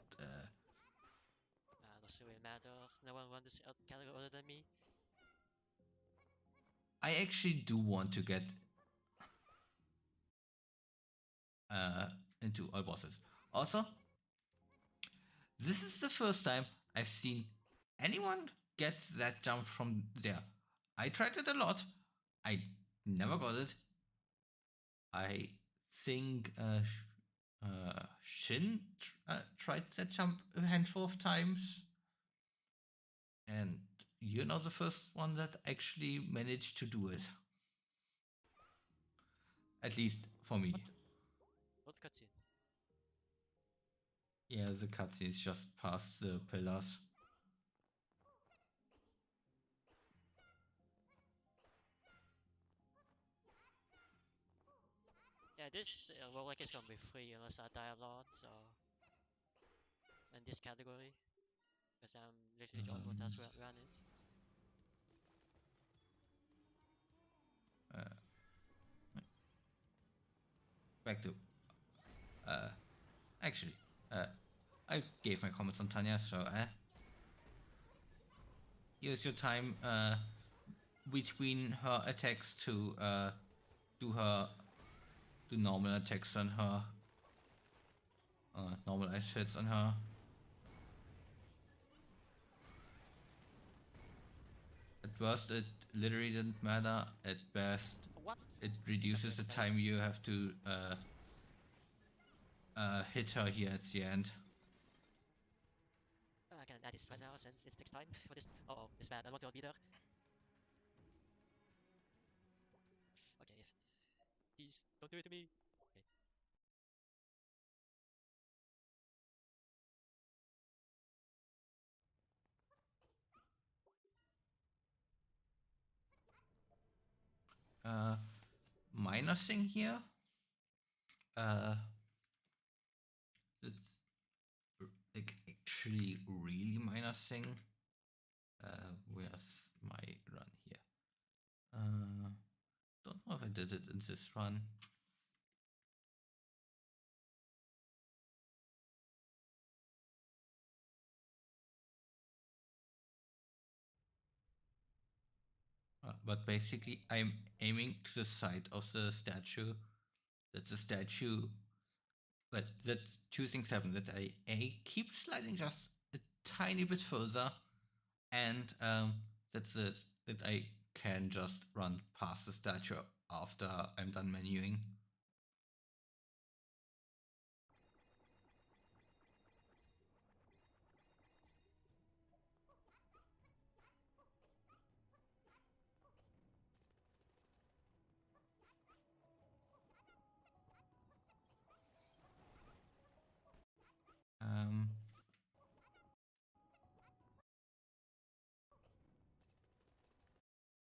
Speaker 2: Doesn't really matter. No one runs this category other than me.
Speaker 1: I actually do want to get into all bosses. Also, this is the first time I've seen anyone get that jump from there. I tried it a lot. I never got it. I think Shin tried that jump a handful of times. And you're not the first one that actually managed to do it. At least for me.
Speaker 2: What cutscene?
Speaker 1: Yeah, the cutscene is just past the pillars.
Speaker 2: Yeah, this world record is gonna be free unless I die a lot, so. In this category. Because I'm literally the only one that's run it.
Speaker 1: Back to actually I gave my comments on Tanya, so use your time between her attacks to do normal attacks on her. normalized hits on her. At worst, it literally didn't matter. At best,
Speaker 2: What?
Speaker 1: it
Speaker 2: Is that
Speaker 1: reduces
Speaker 2: really
Speaker 1: the
Speaker 2: fair?
Speaker 1: time you have to hit her here at the end.
Speaker 2: I can add this right now since it takes time for this. Oh, it's bad. I want to be there. Okay, if please don't do it to me. Okay.
Speaker 1: Uh, Minor thing here. It's like actually really minor thing. Where's my run here? Don't know if I did it in this run. But basically, I'm aiming to the side of the statue. That's a statue. But that's two things happen. That I keep sliding just a tiny bit further, and that I can just run past the statue after I'm done menuing. Um,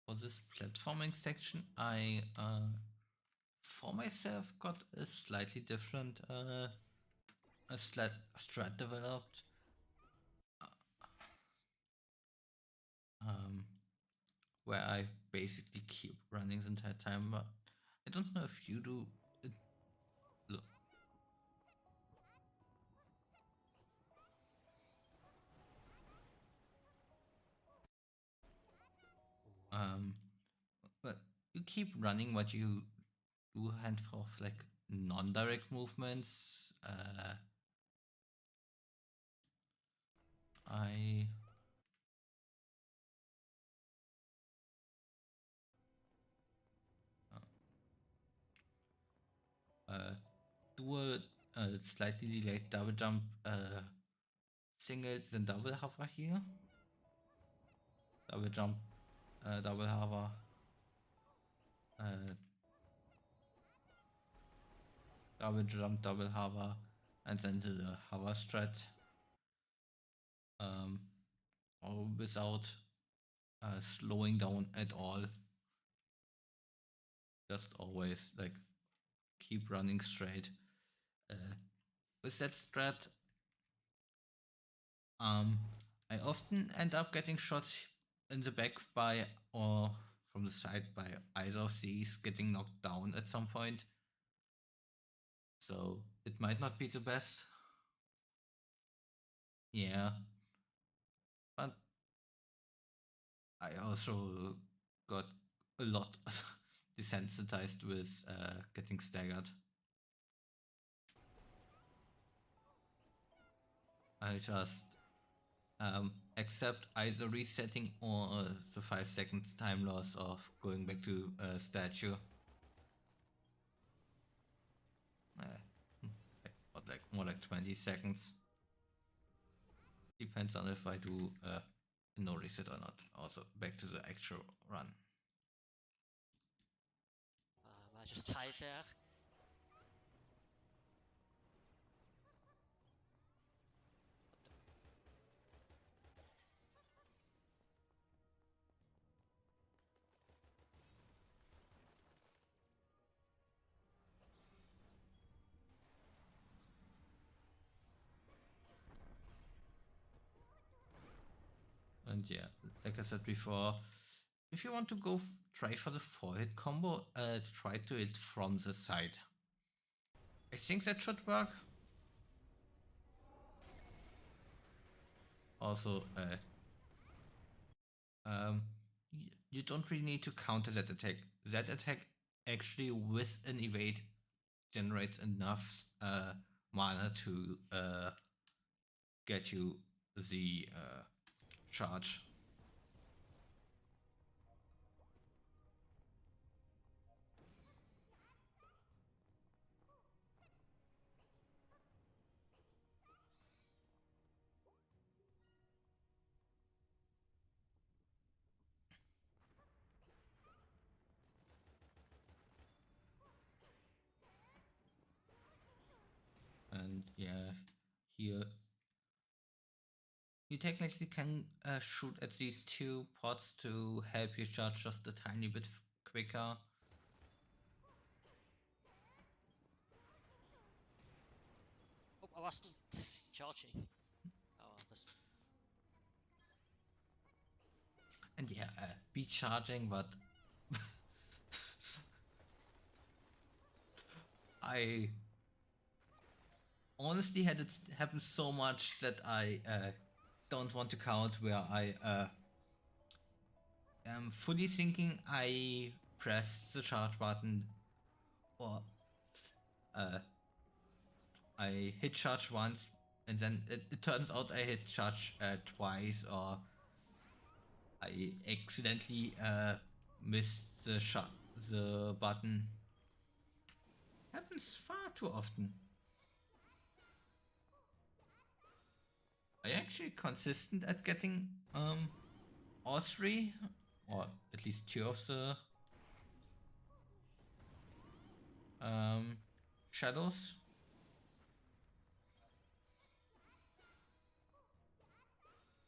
Speaker 1: for this platforming section, I for myself got a slightly different strat developed. Um, where I basically keep running the entire time. But I don't know if you do. It, look, um, but you keep running what you do a handful of like non-direct movements. I uh, do a slightly delayed double jump, single, then double hover here. Double jump, double hover, uh, double jump, double hover, and then to the hover strat. Um, all without slowing down at all. Just always like keep running straight. With that strat, um, I often end up getting shot in the back by or from the side by either of these, getting knocked down at some point. So it might not be the best. Yeah, but I also got a lot desensitized with getting staggered. I just accept either resetting or the 5 seconds time loss of going back to statue. But like more like 20 seconds. Depends on if I do no reset or not. Also back to the actual run.
Speaker 2: I just died there.
Speaker 1: And yeah, like I said before, if you want to go try for the 4-hit combo, try to hit from the side. I think that should work. Also, you don't really need to counter that attack. That attack actually with an evade generates enough mana to get you the charge. And yeah, here you technically can shoot at these two pots to help you charge just a tiny bit quicker.
Speaker 2: Oh, I wasn't charging. Oh, well, that's...
Speaker 1: And yeah, be charging, but I honestly had it happen so much that I don't want to count where I am fully thinking I pressed the charge button or I hit charge once and then it turns out I hit charge twice, or I accidentally missed the button. Happens far too often. Are you actually consistent at getting all three, or at least two of the shadows?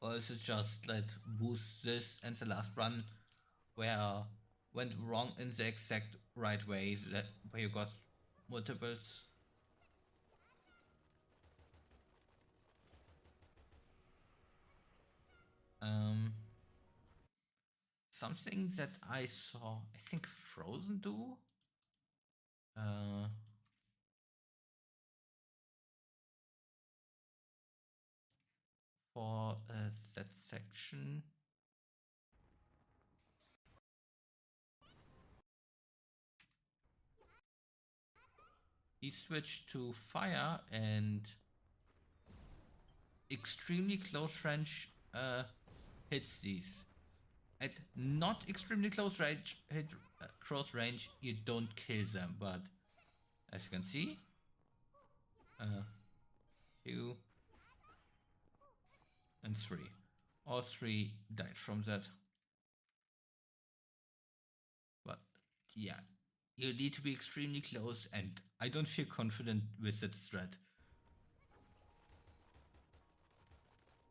Speaker 1: Or is it just like boost this and the last run where went wrong in the exact right way, that where you got multiples? Um, Something that I saw, I think Frozen do. Uh, for that section. He switched to fire and extremely close range hits these. At not extremely close range, cross range, you don't kill them, but as you can see, uh, 2 and 3. All 3 died from that. But yeah, you need to be extremely close, and I don't feel confident with that threat.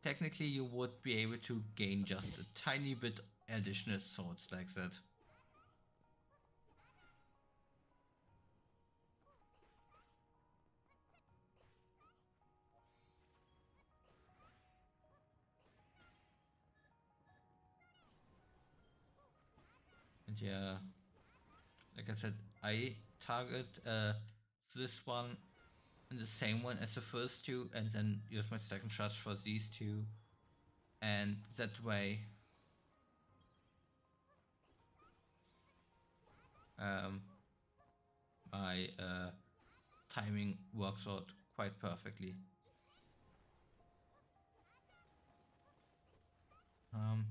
Speaker 1: Technically, you would be able to gain just a tiny bit additional swords like that. And yeah, like I said, I target this one and the same one as the first two, and then use my second charge for these two, and that way my timing works out quite perfectly. Um,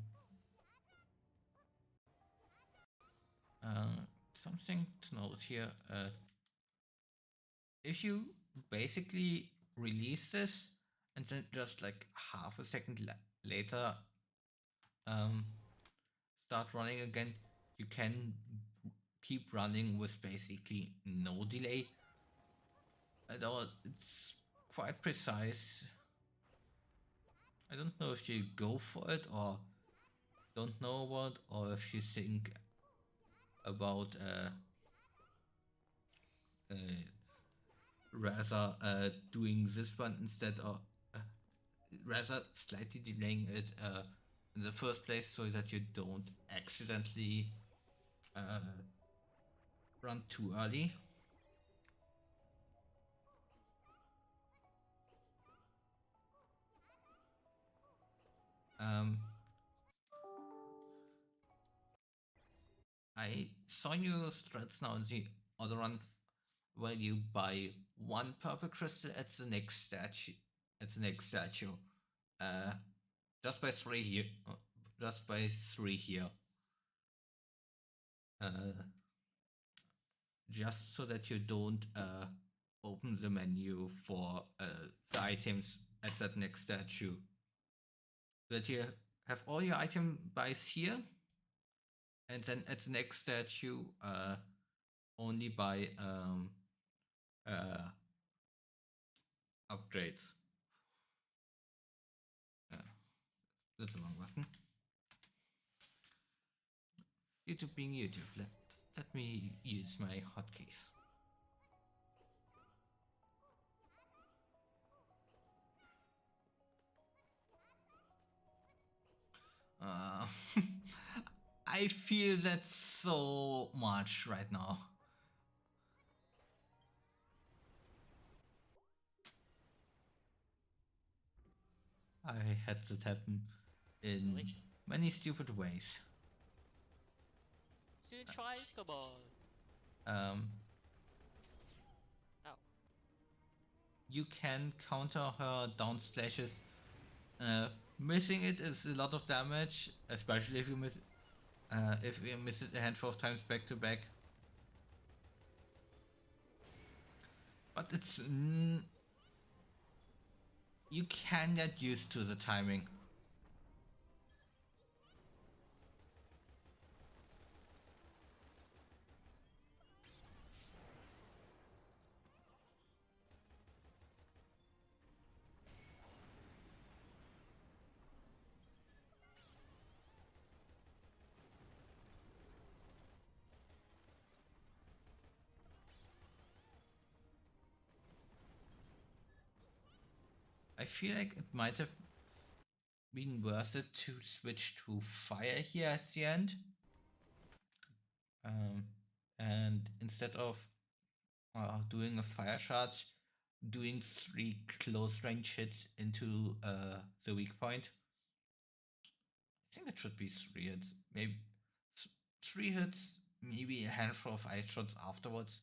Speaker 1: Something to note here, if you basically release this and then just like half a second later um, start running again, you can keep running with basically no delay. Although it's quite precise. I don't know if you go for it or don't know about, or if you think about uh, rather doing this one instead, or uh, rather slightly delaying it in the first place so that you don't accidentally run too early. Um, I saw you strats now in the other run where you buy one purple crystal at the next statue. At the next statue. Uh, just by three here. Just by three here. Just so that you don't open the menu for the items at that next statue. That you have all your item buys here, and then at the next statue, only buy upgrades. That's the wrong button. YouTube being YouTube. Let me use my hotkeys. I feel that so much right now. I had that happen in
Speaker 2: Really?
Speaker 1: many stupid ways.
Speaker 2: Student tries, come on. Ow.
Speaker 1: You can counter her down slashes. Missing it is a lot of damage, especially if you miss it a handful of times back to back. But it's you can get used to the timing. I feel like it might have been worth it to switch to fire here at the end. And instead of doing a fire charge, doing 3 close range hits into the weak point. I think it should be 3 hits. Maybe 3 hits, maybe a handful of ice shots afterwards.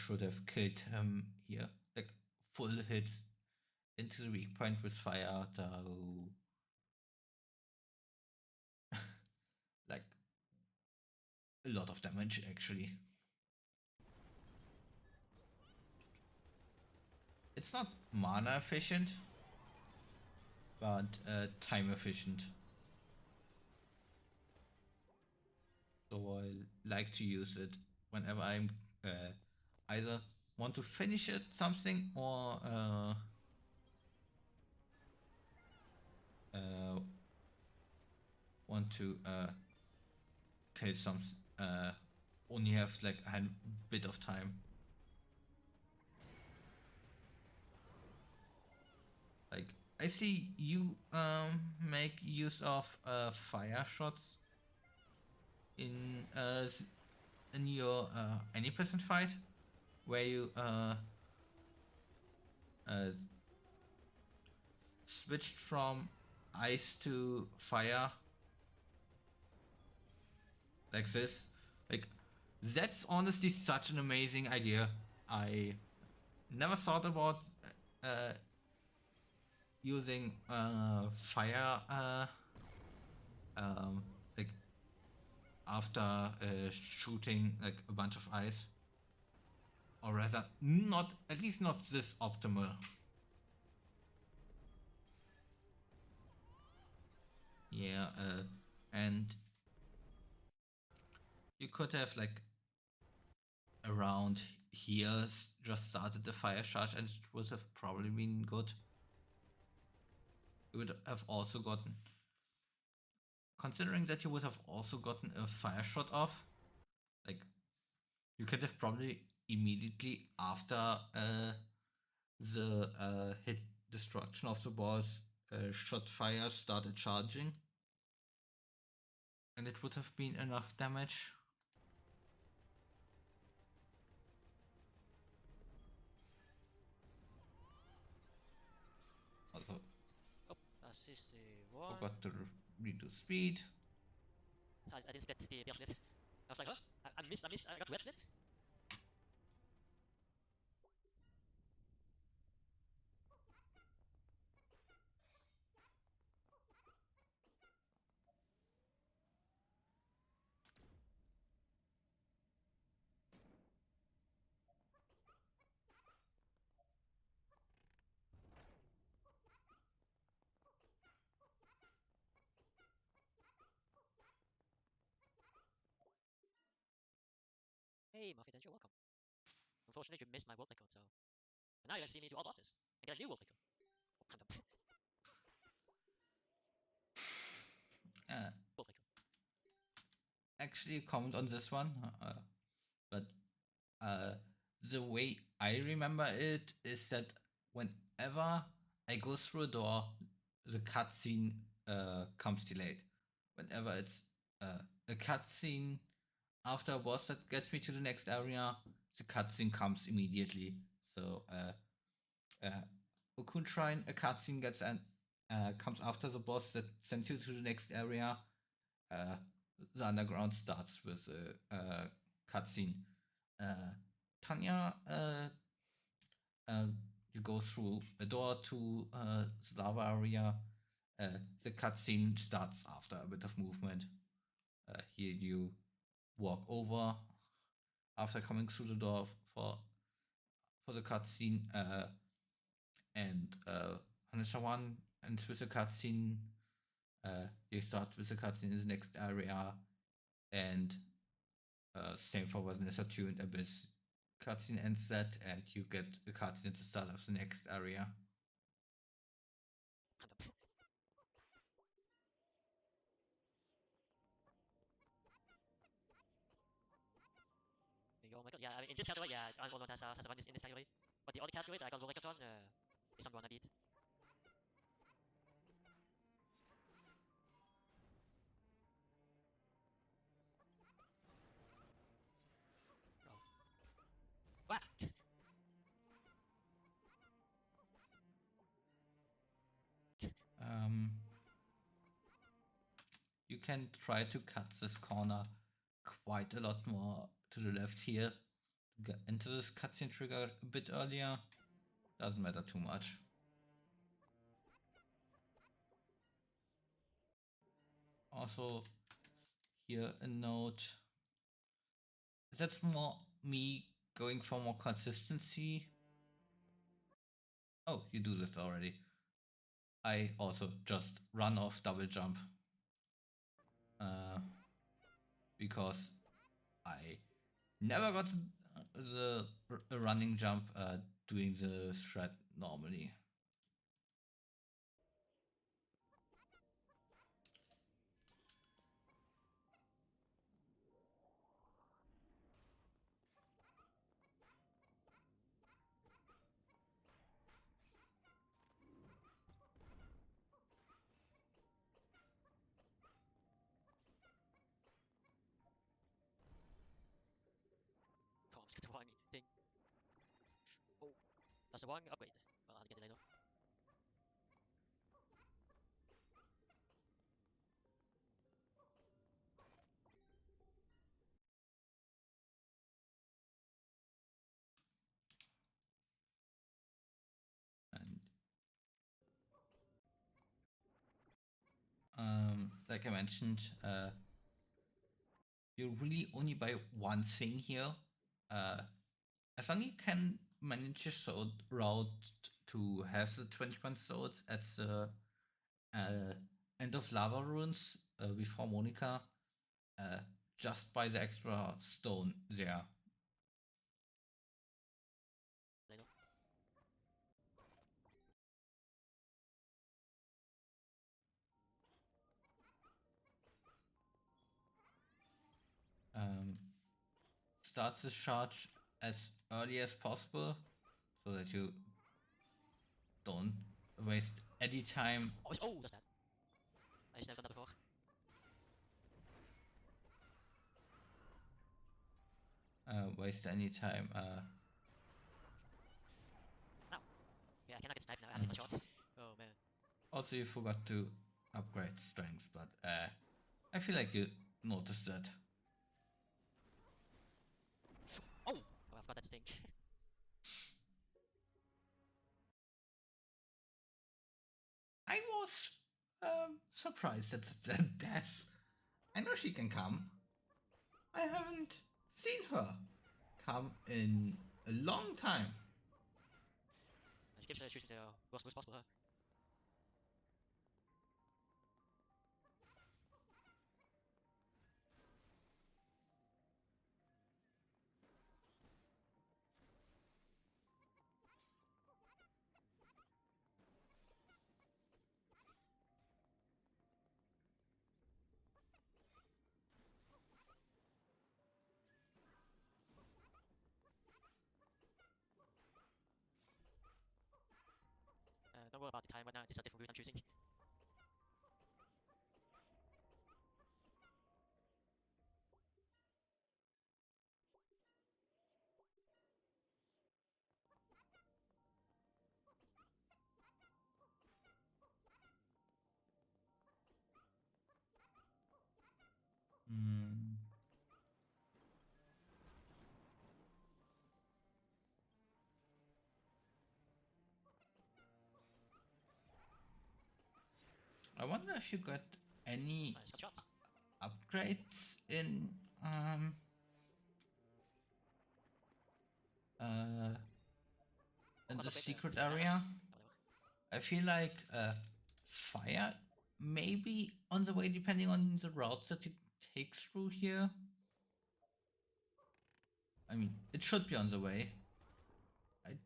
Speaker 1: Should have killed him here. Like full hits into the weak point with fire, though. Like a lot of damage actually. It's not mana efficient, but time efficient. So I like to use it whenever I'm either want to finish it something or want to kill some only have like a bit of time. Like I see you make use of fire shots in your any person fight where you switched from ice to fire like this. Like that's honestly such an amazing idea. I never thought about using fire like after shooting like a bunch of ice, or rather not, at least not this optimal. Yeah, and you could have like around here just started the fire charge and it would have probably been good. You would have also gotten, considering that you would have also gotten a fire shot off, like you could have probably immediately after the hit destruction of the boss shot fire started charging, and it would have been enough damage. Also,
Speaker 2: Oh, that's 61.
Speaker 1: forgot to redo speed.
Speaker 2: I didn't get the split. I was like, huh? I missed, I got wet split? Hey, Muffy, you're welcome. Unfortunately, you missed my world record, so. And now you get to see me do all bosses. I get a new world record. World record.
Speaker 1: Actually, comment on this one, but the way I remember it is that whenever I go through a door, the cutscene comes delayed. Whenever it's a cutscene after a boss that gets me to the next area, the cutscene comes immediately. So Okun Shrine, a cutscene comes after the boss that sends you to the next area. Uh, the underground starts with a cutscene. Tanya, you go through a door to the lava area. The cutscene starts after a bit of movement. Here you walk over after coming through the door for the cutscene, and Hanessa 1 ends with a cutscene. You start with a cutscene in the next area, and same for Vanessa 2 and Abyss. Cutscene ends that, and you get a cutscene at the start of the next area.
Speaker 2: Oh my god, yeah, I mean, in this category, yeah, I'm alone has one in this category. But the other category that I got low record on is someone I beat. Oh. What?
Speaker 1: You can try to cut this corner quite a lot more to the left here. Get into this cutscene trigger a bit earlier. Doesn't matter too much. Also, here a note. That's more me going for more consistency. Oh, you do that already. I also just run off double jump. Because I never got the running jump doing the strat normally.
Speaker 2: Oh, I'm just gonna one thing. Oh, that's a one upgrade. Well, I'll get it later.
Speaker 1: And like I mentioned, you really only buy one thing here. As long as you can manage your sword route to have the 21 swords at the end of Lava Ruins before Monica, uh, just buy the extra stone there.
Speaker 2: Later.
Speaker 1: Um, start this charge as early as possible so that you don't waste any time.
Speaker 2: Oh, does that? I just never done that before.
Speaker 1: Waste any time.
Speaker 2: Now. Yeah, I cannot get sniped now. I have my shots. Oh man.
Speaker 1: Also, you forgot to upgrade strength, but I feel like you noticed that.
Speaker 2: Oh, I've got that sting.
Speaker 1: I was surprised at that death. I know she can come. I haven't seen her come in a long time.
Speaker 2: She keeps shooting the worst boost possible. Huh? worry about the time right now. This is a different route I'm choosing.
Speaker 1: Hmm. I wonder if you got any
Speaker 2: Nice, got shot.
Speaker 1: upgrades in uh in
Speaker 2: I'll
Speaker 1: the
Speaker 2: upgrade the
Speaker 1: secret
Speaker 2: hammer.
Speaker 1: area.
Speaker 2: Whatever.
Speaker 1: I feel like fire maybe on the way depending on the routes that you take through here. I mean, it should be on the way. I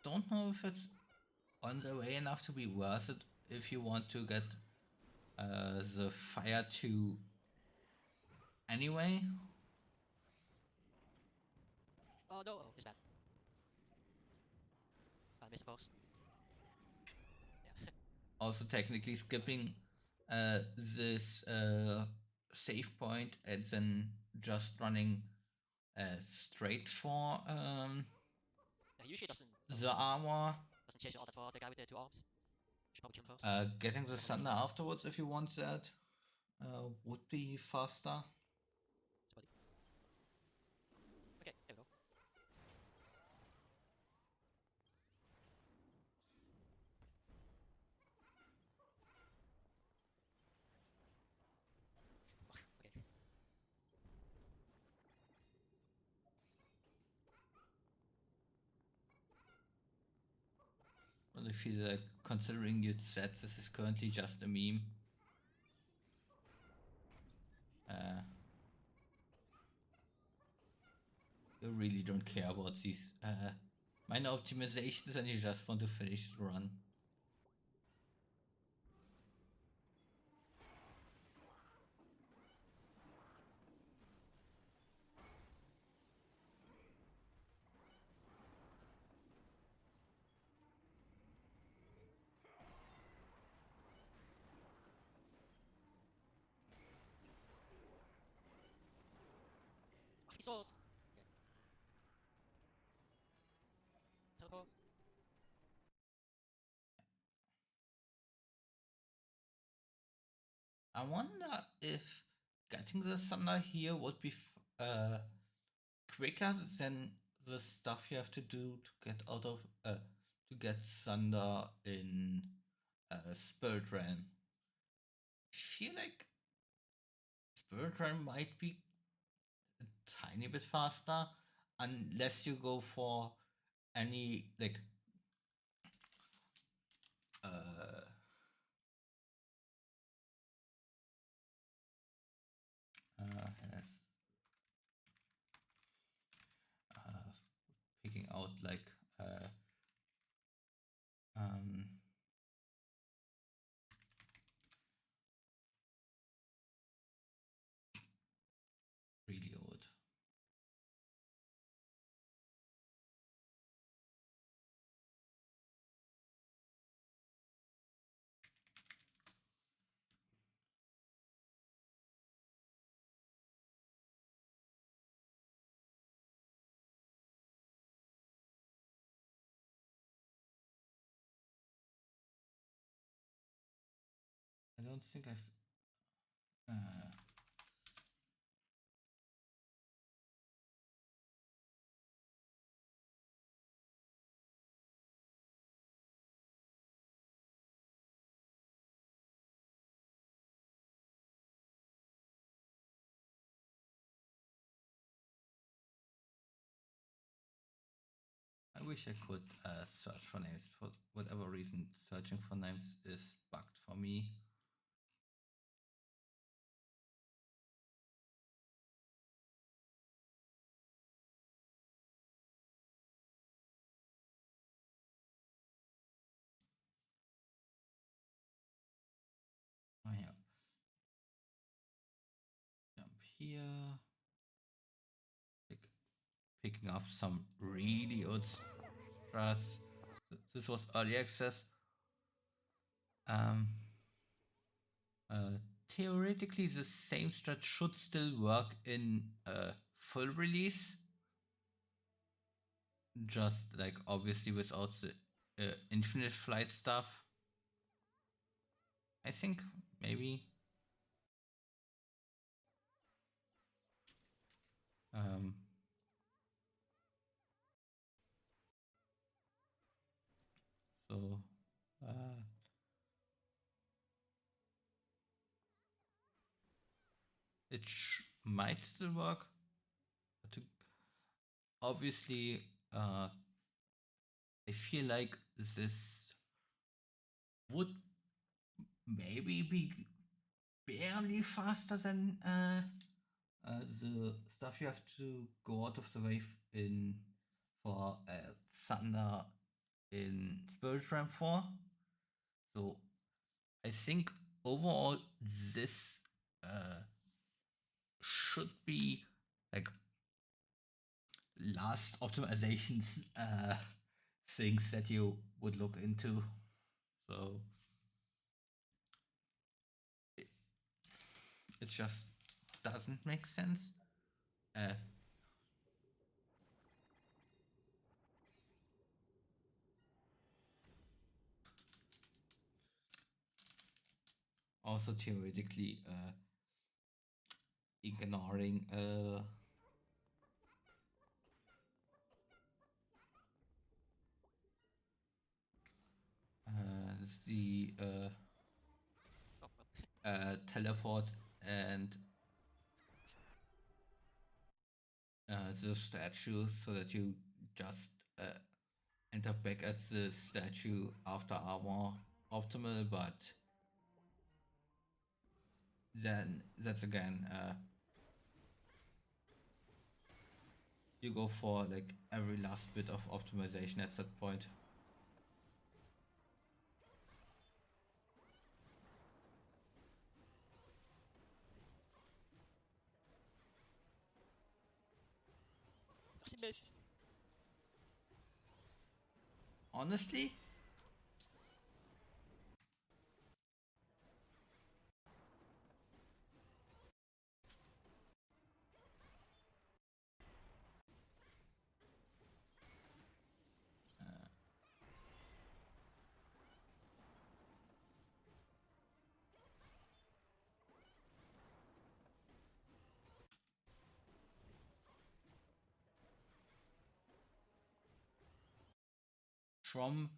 Speaker 1: don't know if it's on the way enough to be worth it if you want to get the fire to anyway.
Speaker 2: Oh no, oh, it's bad. I missed a post. Yeah.
Speaker 1: Also technically skipping this save point and then just running straight for
Speaker 2: Yeah, usually doesn't
Speaker 1: the armor,
Speaker 2: doesn't chase you all that far. The guy with the 2 arms. Should probably kill him first.
Speaker 1: getting the
Speaker 2: Second one
Speaker 1: thunder afterwards if you want that would be faster.
Speaker 2: Somebody. Okay, there we go. Okay.
Speaker 1: Well, I feel like considering you said this is currently just a meme. You really don't care about these minor optimizations and you just want to finish the run.
Speaker 2: Off sword. Okay. Teleport.
Speaker 1: I wonder if getting the thunder here would be quicker than the stuff you have to do to get out of to get thunder in Spirit Realm. I feel like Spirit Realm might be a tiny bit faster unless you go for any like uh uh, uh picking out like um really old. I don't think I've I wish I could search for names. For whatever reason, searching for names is bugged for me. Oh yeah. Jump here. Picking up some really old strats. This was early access. Um, uh, Theoretically, the same strat should still work in full release, just like obviously without the infinite flight stuff. I think maybe. Um, so uh, it might still work. But obviously, I feel like this would maybe be barely faster than the stuff you have to go out of the way in for Thunder in Speedrun 4. So I think overall this should be like last optimizations things that you would look into. So it, it just doesn't make sense. Uh, Also theoretically, ignoring the
Speaker 2: Oh well.
Speaker 1: teleport and the statue so that you just end up back at the statue after armor optimal, but then that's again you go for like every last bit of optimization at that point.
Speaker 2: Merci, Messi.
Speaker 1: Honestly, from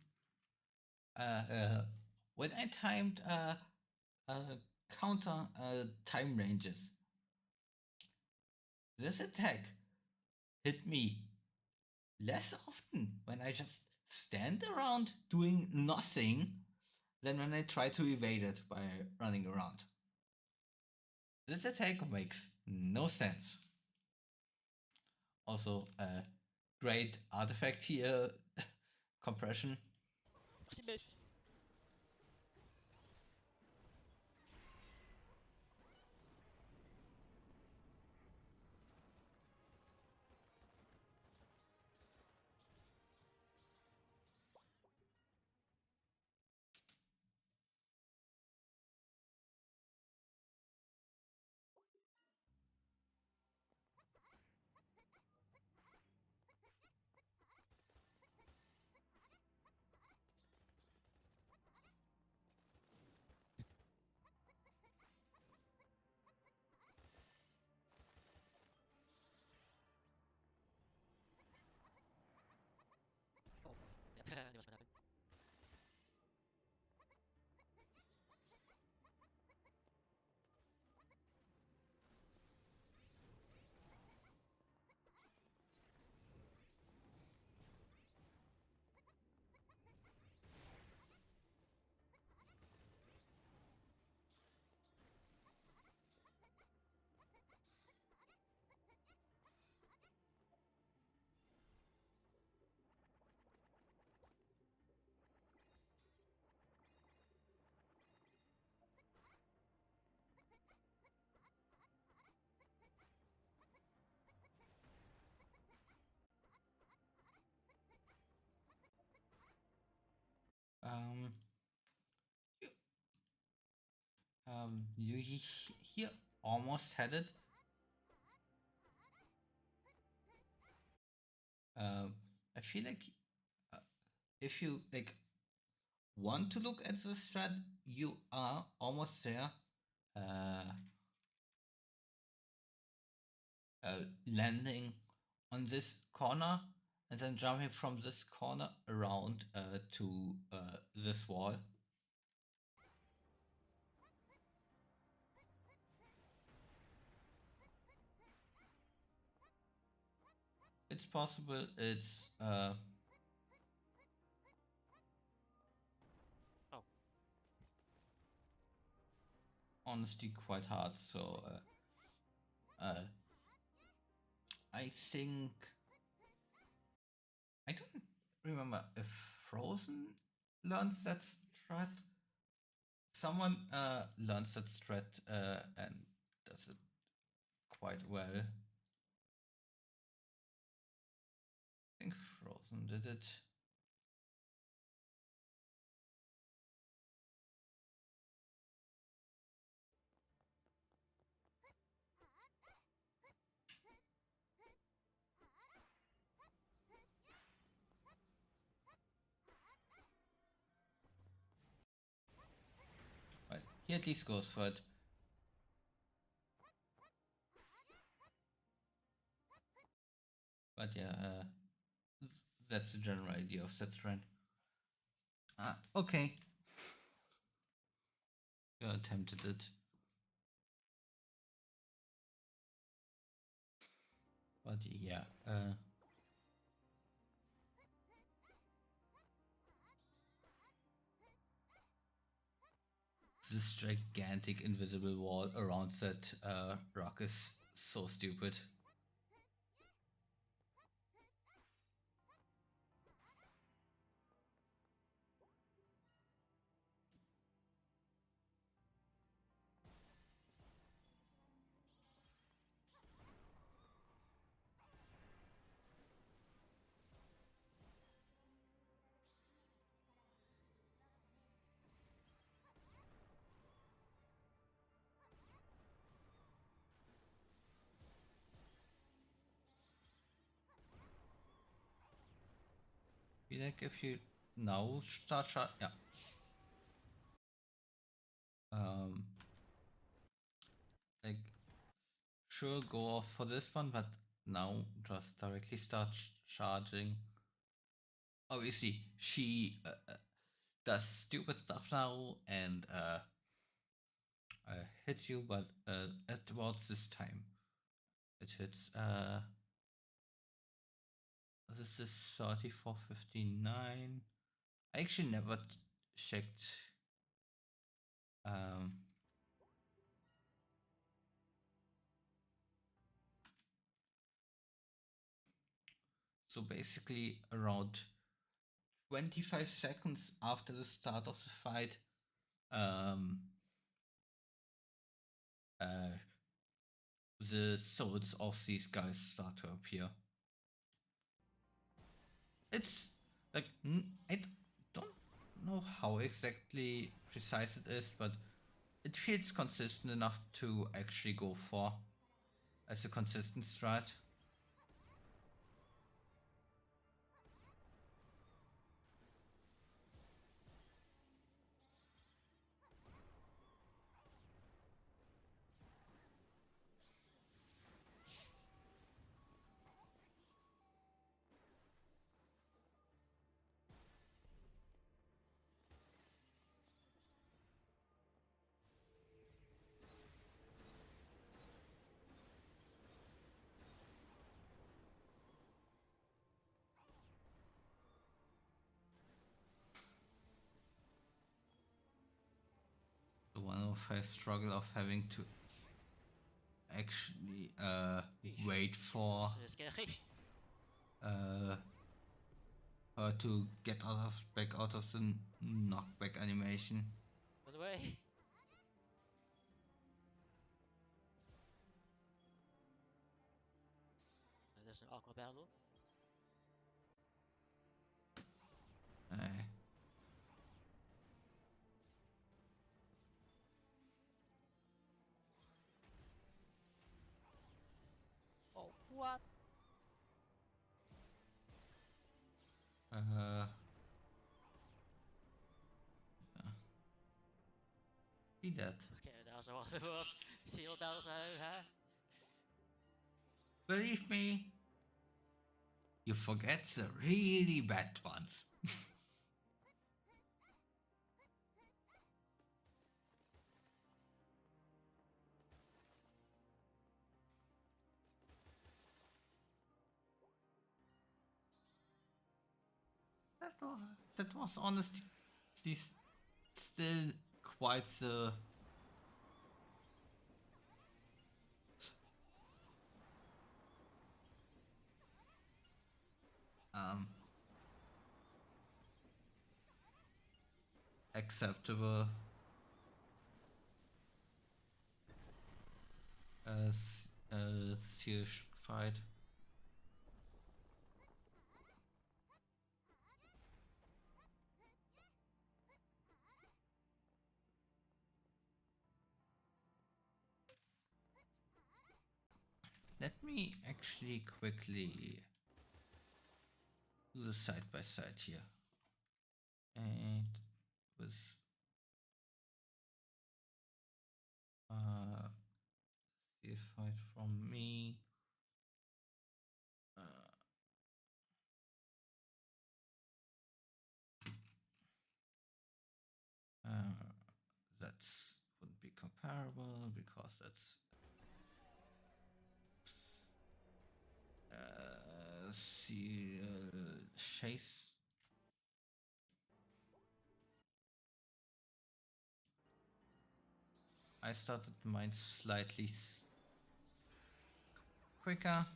Speaker 1: when I timed uh, counter time ranges, this attack hit me less often when I just stand around doing nothing than when I try to evade it by running around. This attack makes no sense. Also, great artifact here, compression.
Speaker 2: Merci, Messi.
Speaker 1: You here almost had it. I feel like uh, if you like want to look at the strat, you are almost there. Uh, Landing on this corner and then jumping from this corner around to this wall. It's possible. It's
Speaker 2: Oh,
Speaker 1: honestly quite hard. So I think I don't remember if Frozen learns that strat. Someone learns that strat and does it quite well. I think Frozen did it. Well, he at least goes for it. But yeah, that's the general idea of that strand. Okay. You attempted it. But yeah, this gigantic invisible wall around that rock is so stupid. Be like if you now start shot, yeah. Um, like sure go off for this one, but now just directly start charging. Obviously, she does stupid stuff now and hits you, but at about this time, it hits. This is 3459. I actually never checked. Um, so basically, around 25 seconds after the start of the fight, um, uh, the souls of these guys start to appear. It's like I don't know how exactly precise it is, but it feels consistent enough to actually go for as a consistent strat. The 105 struggle of having to actually
Speaker 2: eesh.
Speaker 1: wait for
Speaker 2: This is scary.
Speaker 1: uh, her to get back out of the knockback animation.
Speaker 2: Run away. There's an aqua battle.
Speaker 1: Uh,
Speaker 2: What?
Speaker 1: Yeah. See that.
Speaker 2: Okay, that was one of the worst seal battles I ever had.
Speaker 1: Believe me, you forget the really bad ones. That was honestly still quite the um, acceptable serious fight. Let me actually quickly do the side by side here. And with this fight from me. Uh, that's wouldn't be comparable because that's chase. I started mine slightly quicker.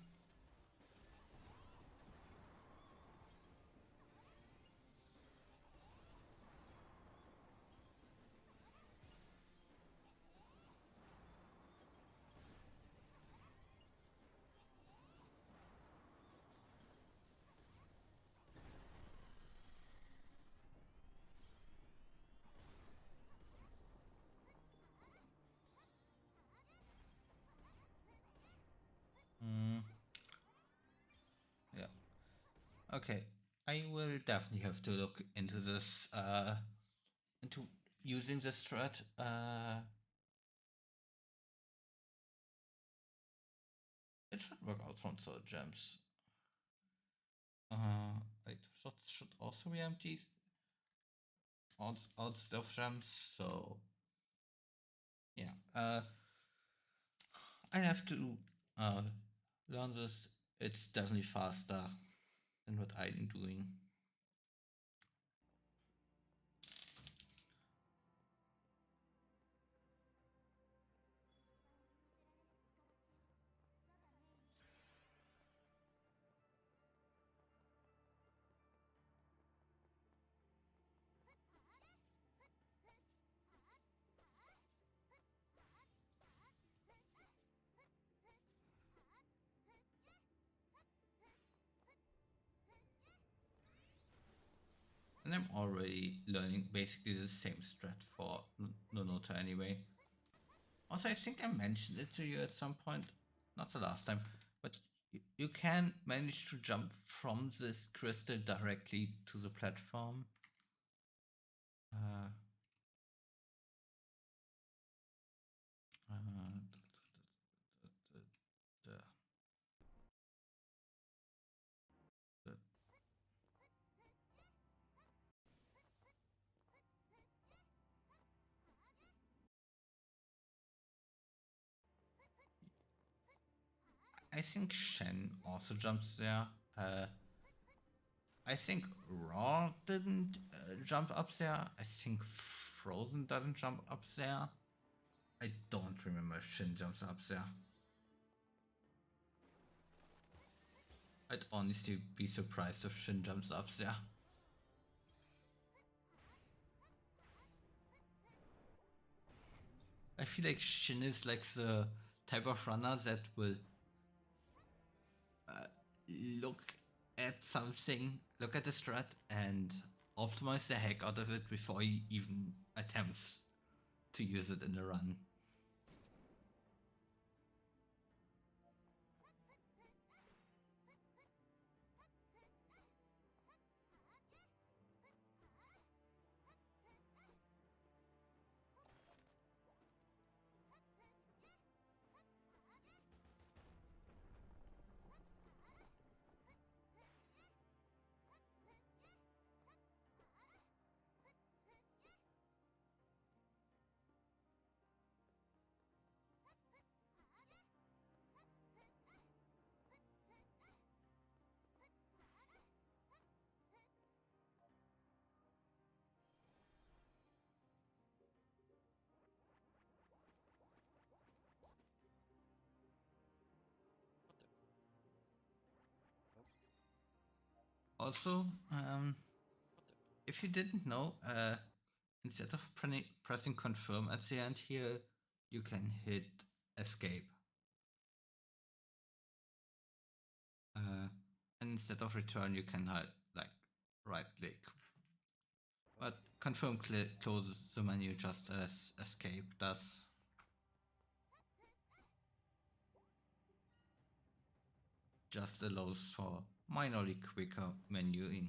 Speaker 1: Mm, yeah. Okay. I will definitely have to look into this. Into using this strat. It should work out from sword gems. It should also be empty. All stuff gems. So yeah. I have to learn this. It's definitely faster than what I'm doing. And I'm already learning basically the same strat for Nonota anyway. Also, I think I mentioned it to you at some point, not the last time, but you can manage to jump from this crystal directly to the platform. Uh, uh, I think Shen also jumps there. I think Raw didn't jump up there. I think Frozen doesn't jump up there. I don't remember if Shin jumps up there. I'd honestly be surprised if Shin jumps up there. I feel like Shin is like the type of runner that will look at something, look at the strat, and optimize the heck out of it before he even attempts to use it in a run. Also,
Speaker 2: What the?
Speaker 1: if you didn't know, instead of pressing confirm at the end here, you can hit escape. And instead of return, you can like right click. But confirm closes the menu just as escape does. Just allows for minorly quicker menuing.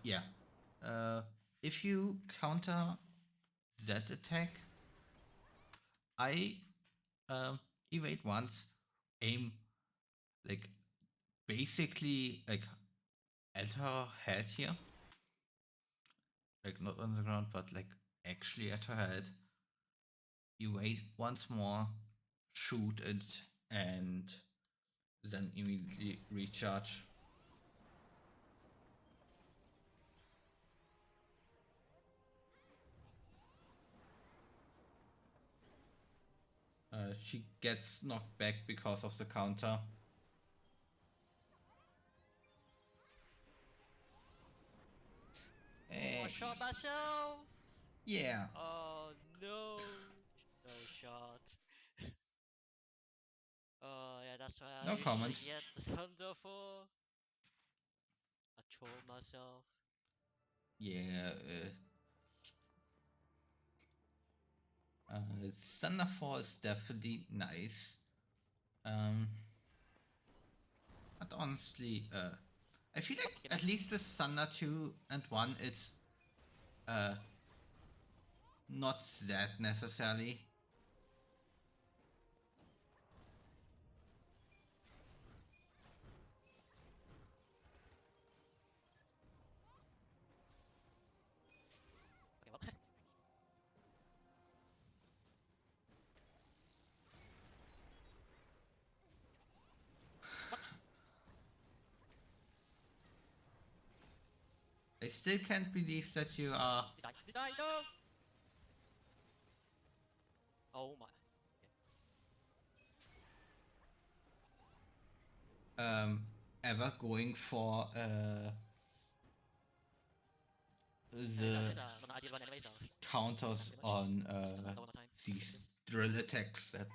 Speaker 1: Yeah. If you counter that attack, I evade once, aim like basically like at her head here, like not on the ground, but like actually at her head. Evade once more, shoot it, and then immediately recharge. She gets knocked back because of the counter.
Speaker 2: Oh, I shot myself!
Speaker 1: Yeah,
Speaker 2: Oh no! No shot. Oh yeah, that's what I
Speaker 1: no
Speaker 2: usually
Speaker 1: comment.
Speaker 2: get the thunder for. I trolled myself.
Speaker 1: Yeah, Thunderfall is definitely nice. Um, but honestly, I feel like
Speaker 2: Get
Speaker 1: at
Speaker 2: back.
Speaker 1: least with Thunder 2 and 1, it's uh, not that necessarily.
Speaker 2: Okay, well. What?
Speaker 1: I still can't believe that you are
Speaker 2: This die. This die. No! Oh my.
Speaker 1: ever going for the
Speaker 2: This not an ideal run anyway, so just gonna
Speaker 1: counters
Speaker 2: pretty much
Speaker 1: on
Speaker 2: just gonna lower my time watching
Speaker 1: these
Speaker 2: this.
Speaker 1: drill attacks that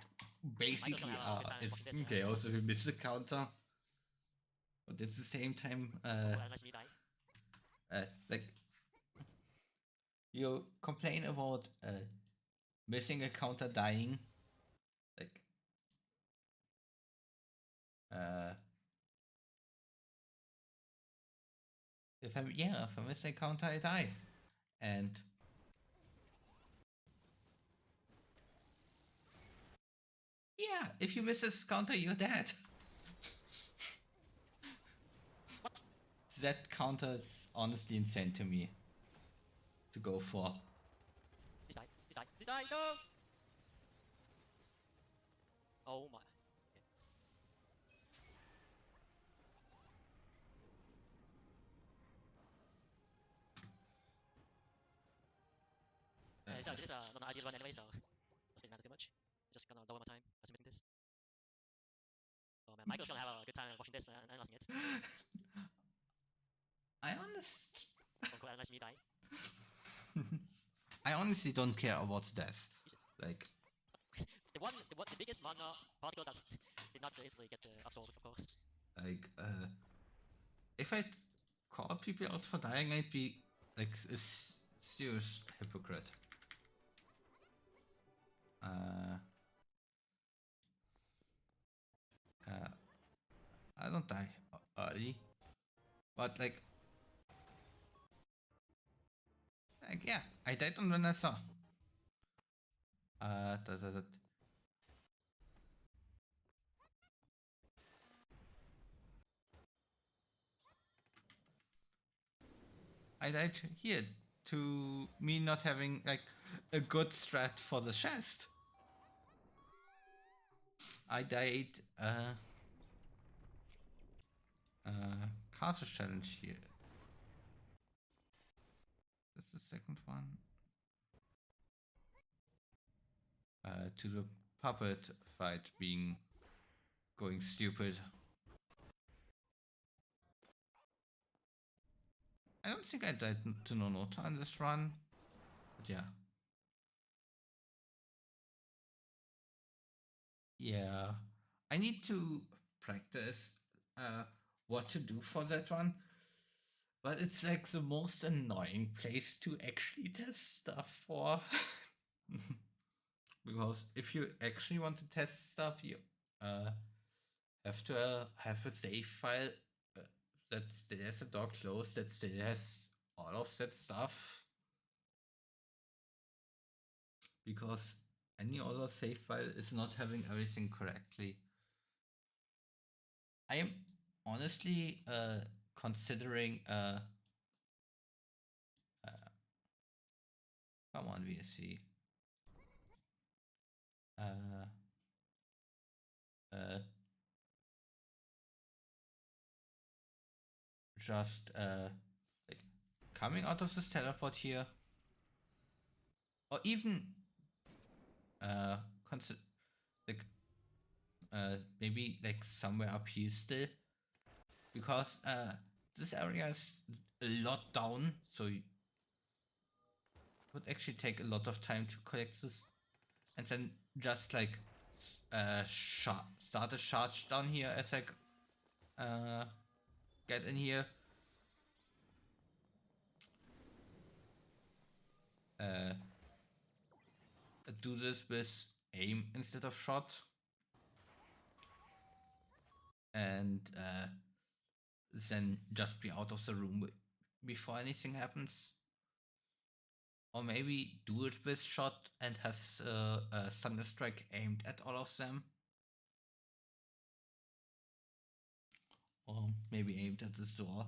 Speaker 2: Michael's gonna
Speaker 1: basically
Speaker 2: have a
Speaker 1: are
Speaker 2: good time
Speaker 1: it's
Speaker 2: watching this.
Speaker 1: chaos if you miss the counter, but at the same time
Speaker 2: Oh, cool. Nice me die.
Speaker 1: like you complain about missing a counter dying, like uh if I miss a counter I die, and yeah, if you miss this counter you're dead.
Speaker 2: What?
Speaker 1: That counter is honestly insane to me to go for.
Speaker 2: This die. This die. This die. No! Oh my. This not an ideal run anyway, so doesn't matter too much. Just gonna lower my time by submitting this. Oh man, Michael's gonna have a good time watching this and announcing it.
Speaker 1: I honest
Speaker 2: Oh, cool. Nice me die.
Speaker 1: I honestly don't care about death.
Speaker 2: Jesus.
Speaker 1: Like
Speaker 2: The biggest mana particle that did not easily get absorbed, of course.
Speaker 1: like if I call people out for dying, I'd be like a serious hypocrite. Uh, uh, I don't die early, but like yeah, I died on Vanessa. Da, da, da. I died here to me not having like a good strat for the chest. I died castle challenge here. That's the second one. To the puppet fight being going stupid. I don't think I died to Nonota on this run, but yeah. Yeah, I need to practice what to do for that one, but it's like the most annoying place to actually test stuff for. Because if you actually want to test stuff, you uh, have to have a save file that still has a door closed, that still has all of that stuff. Because any other save file is not having everything correctly. I am honestly considering come on VSC. Uh, uh, just like coming out of this teleport here, or even uh, like maybe like somewhere up here still, because this area is a lot down, so it would actually take a lot of time to collect this, and then just like start a charge down here as I get in here. Uh, do this with aim instead of shot, and then just be out of the room before anything happens. Or maybe do it with shot and have Thunderstrike aimed at all of them. Or maybe aimed at the door.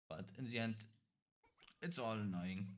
Speaker 1: But in the end, it's all annoying.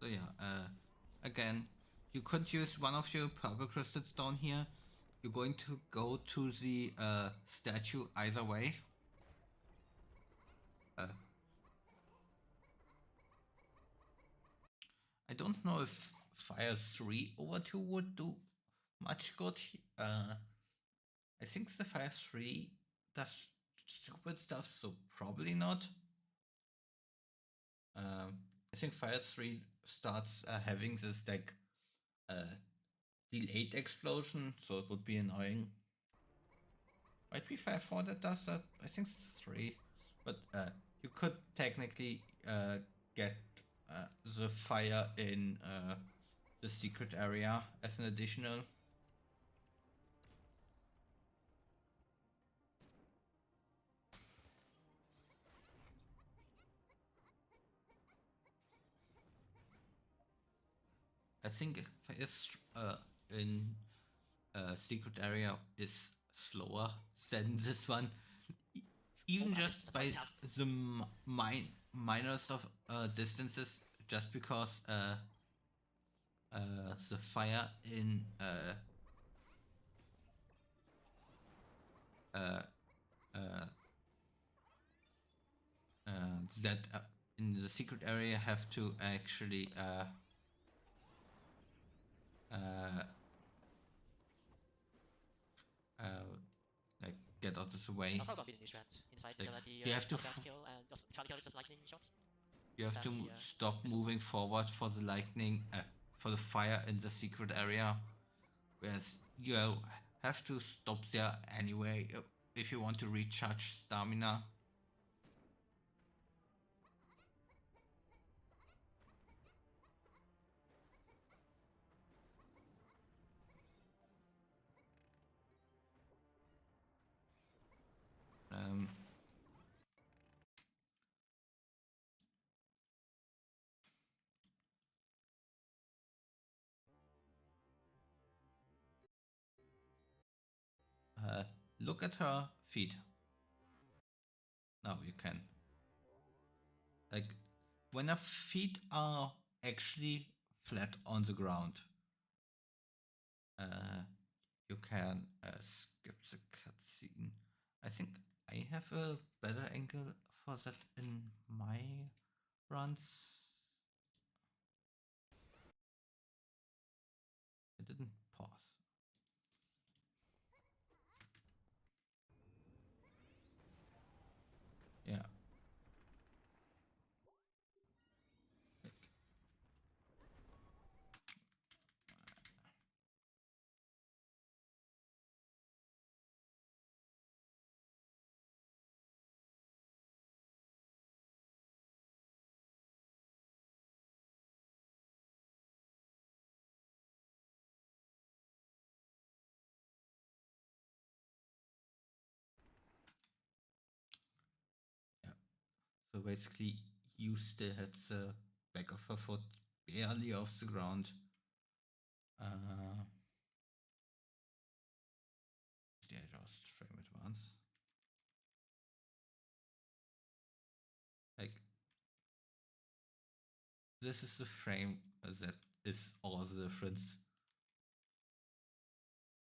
Speaker 1: So yeah, again, you could use one of your purple crystals down here. You're going to go to the statue either way. I don't know if Fire 3 over 2 would do much good. I think the Fire 3 does stupid stuff, so probably not. I think Fire 3 starts having this like delayed explosion, so it would be annoying. Might be Fire 4 that does that. I think it's 3. But you could technically get the fire in the secret area as an additional. I think fire in secret area is slower than this one. Even just by the minors of distances, just because the fire in that in the secret area have to actually like get out of the way.
Speaker 2: That's gonna be the new strat inside.
Speaker 1: Like,
Speaker 2: So that the
Speaker 1: you have to
Speaker 2: kill and just try to kill just lightning shots.
Speaker 1: you have to stop moving forward for the lightning for the fire in the secret area, whereas you have to stop there anyway if you want to recharge stamina. Um, Look at her feet. Now you can. Like, when her feet are actually flat on the ground, uh, you can skip the cutscene. I think I have a better angle for that in my runs. I didn't pause. Yeah. Yeah. So basically, you still had the back of her foot barely off the ground. Yeah, just frame it once. Like, this is the frame that is all the difference.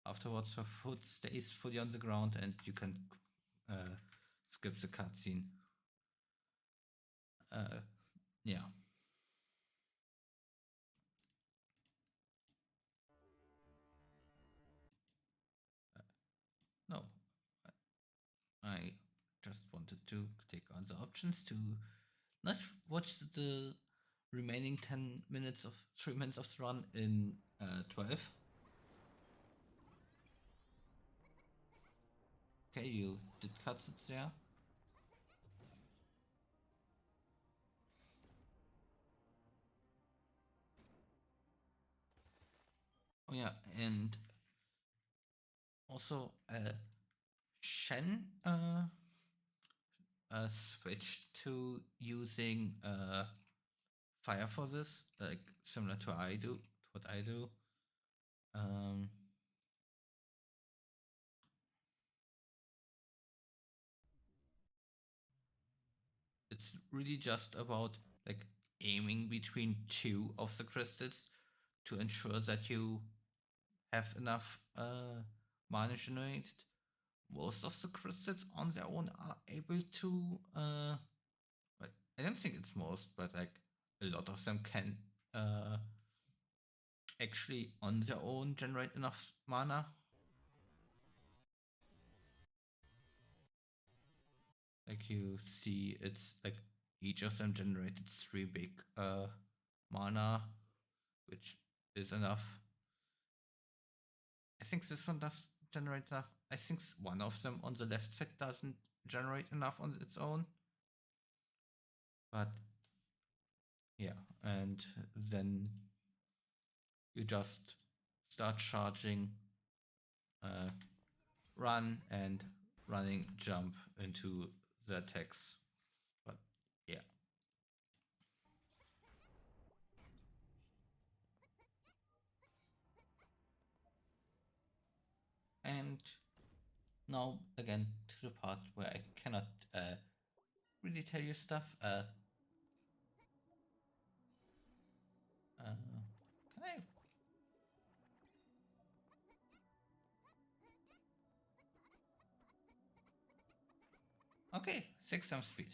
Speaker 1: Afterwards, her foot stays fully on the ground and you can skip the cutscene. Yeah. No, I just wanted to take on the options to not watch the remaining 10 minutes of 3 minutes of the run in 12. Okay, you did cuts it there. Oh yeah, and also Shen switched to using fire for this, like similar to what I do. Um, it's really just about like aiming between two of the crystals to ensure that you have enough mana generated. Most of the crystals on their own are able to I don't think it's most, but like a lot of them can actually on their own generate enough mana. Like you see, it's like each of them generated 3 big mana, which is enough. I think this one does generate enough. I think one of them on the left side doesn't generate enough on its own. But yeah, and then you just start charging, uh, run and running jump into the attacks. But yeah. And now again to the part where I cannot really tell you stuff. Can I? Okay, 6 times speed.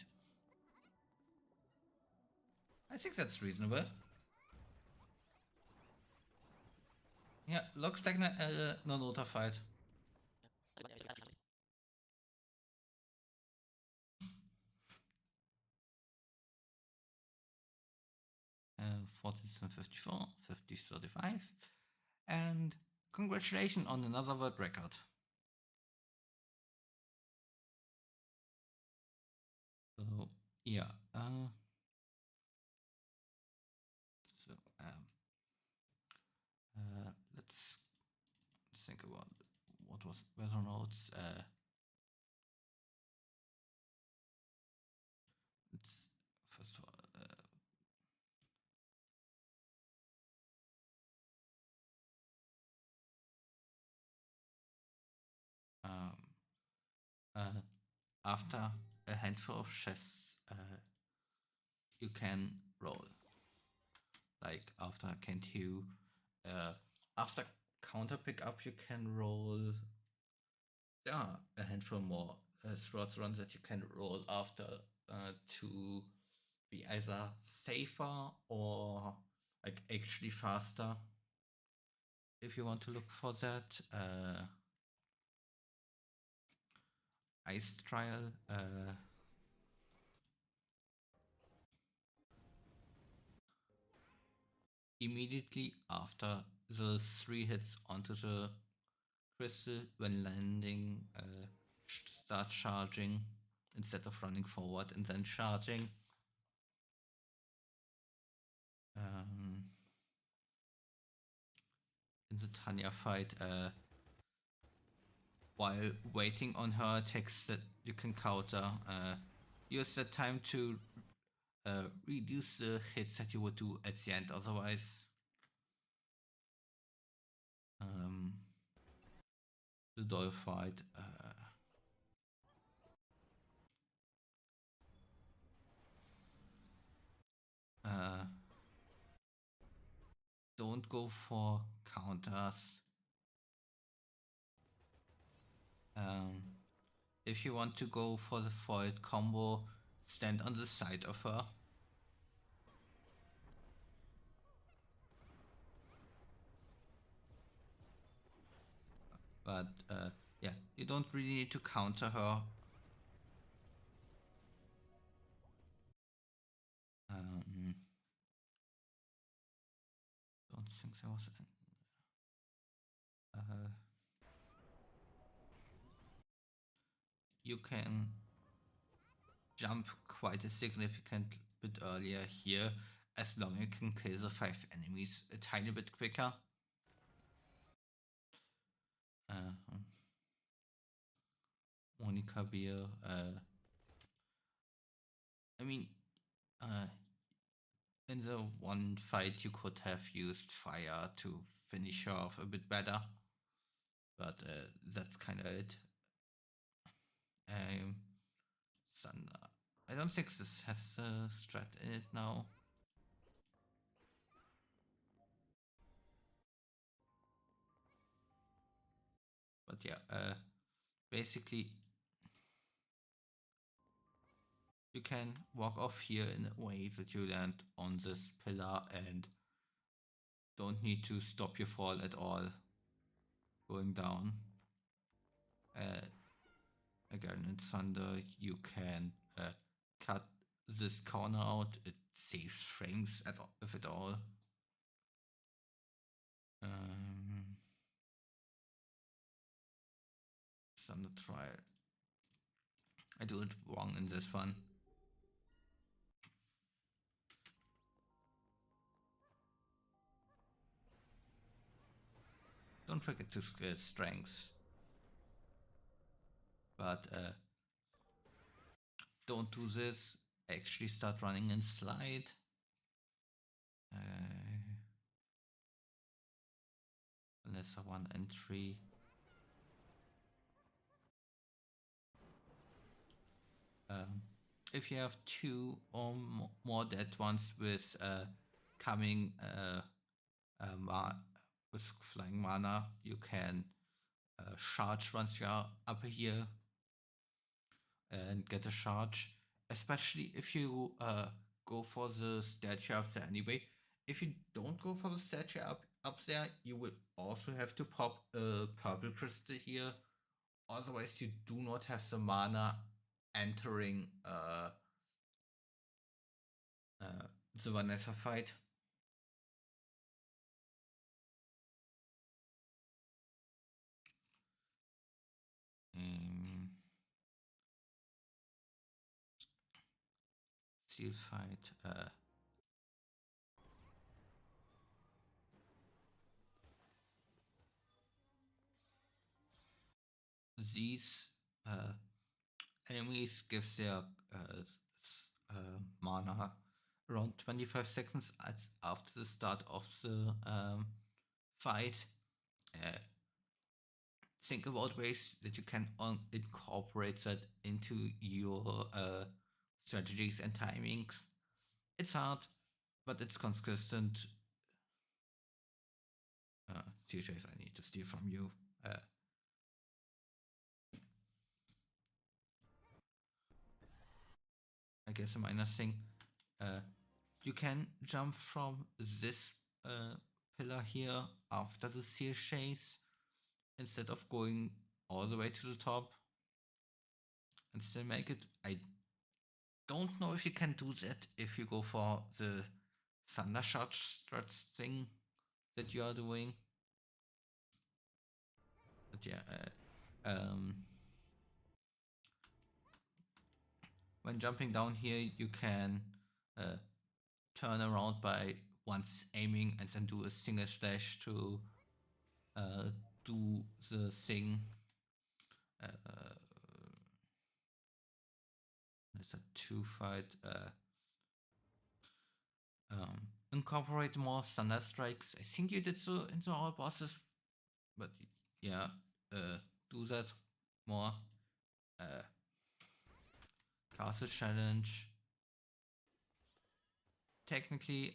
Speaker 1: I think that's reasonable. Yeah, looks like a non-Nota fight. 4754, 5035, and congratulations on another world record. So yeah, so let's think about what was weather notes. It's first of all, um, uh, after a handful of chests, you can roll. Like uh, after counter pickup, you can roll. Yeah, a handful more slots runs that you can roll after to be either safer or like actually faster. If you want to look for that, ice trial. Immediately after the 3 hits onto the crystal, when landing, start charging instead of running forward and then charging. Um, in the Tanya fight, while waiting on her attacks that you can counter, use that time to reduce the hits that you would do at the end otherwise. The doll fight. Don't go for counters. If you want to go for the foiled combo, stand on the side of her. But yeah, you don't really need to counter her. Don't think there was. You can jump quite a significant bit earlier here, as long as you can kill the 5 enemies a tiny bit quicker. Monica Beer. I mean, in the one fight you could have used fire to finish her off a bit better, but that's kind of it. Thunder. I don't think this has a strat in it now. But yeah, basically you can walk off here in a way that you land on this pillar and don't need to stop your fall at all going down. Again, in Thunder, you can cut this corner out. It saves frames if at all. Thunder Trial. I do it wrong in this one. Don't forget to skill strengths. But don't do this. Actually start running and slide. Lesser one entry. If you have 2 or more dead ones with coming with flying mana, you can charge once you are up here and get a charge. Especially if you go for the statue up there anyway. If you don't go for the statue up there, you will also have to pop a purple crystal here. Otherwise, you do not have the mana entering the Vanessa fight. Steel fight. These enemies give their mana around 25 seconds as after the start of the fight. Uh, think about ways that you can incorporate that into your strategies and timings. It's hard, but it's consistent. CJs, I need to steal from you. I guess a minor thing. Uh, you can jump from this pillar here after the seal chase instead of going all the way to the top and still make it. I don't know if you can do that if you go for the thunder charge struts thing that you are doing. But yeah, when jumping down here, you can uh, turn around by once aiming and then do a single slash to do the thing. There's a two fight. Incorporate more thunder strikes. I think you did so into all bosses, but yeah, do that more. Castle challenge. Technically,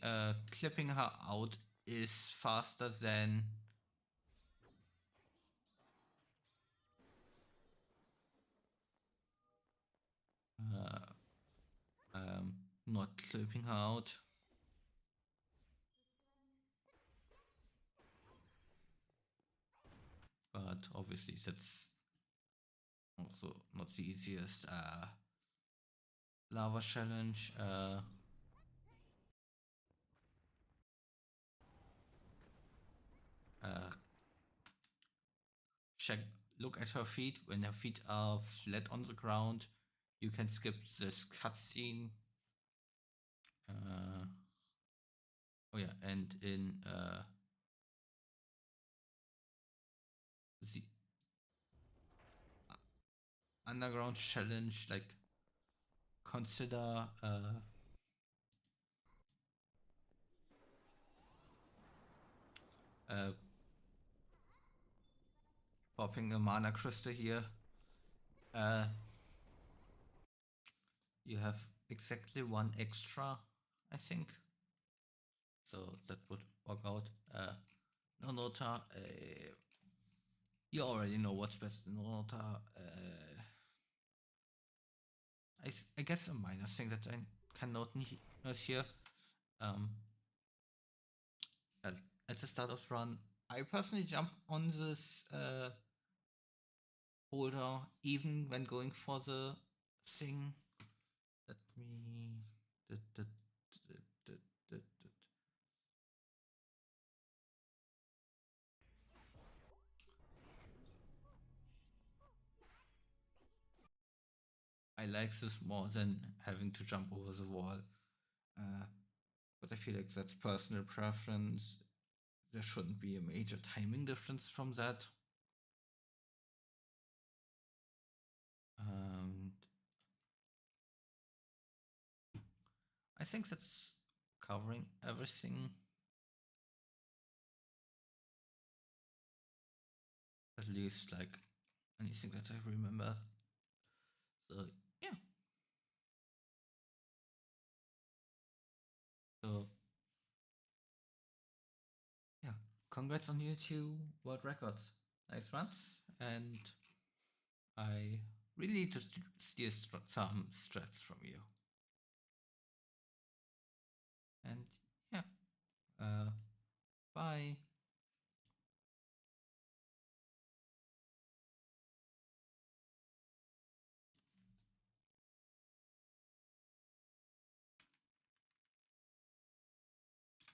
Speaker 1: clipping her out is faster than not clipping her out. But obviously, that's also not the easiest. Lava challenge. Uh, check. Look at her feet. When her feet are flat on the ground, you can skip this cutscene. Oh yeah, and in the underground challenge, like consider uh, popping a mana crystal here. You have exactly one extra, I think. So that would work out. Nonota, you already know what's best in Nonota. I guess a minor thing that I can note here. Um, at, at the start of the run, I personally jump on this boulder even when going for the thing. Let me. I like this more than having to jump over the wall. Uh, but I feel like that's personal preference. There shouldn't be a major timing difference from that. I think that's covering everything. At least like anything that I remember. So yeah. So yeah. Congrats on your two world records. Nice runs. And I really need to steal some strats from you. And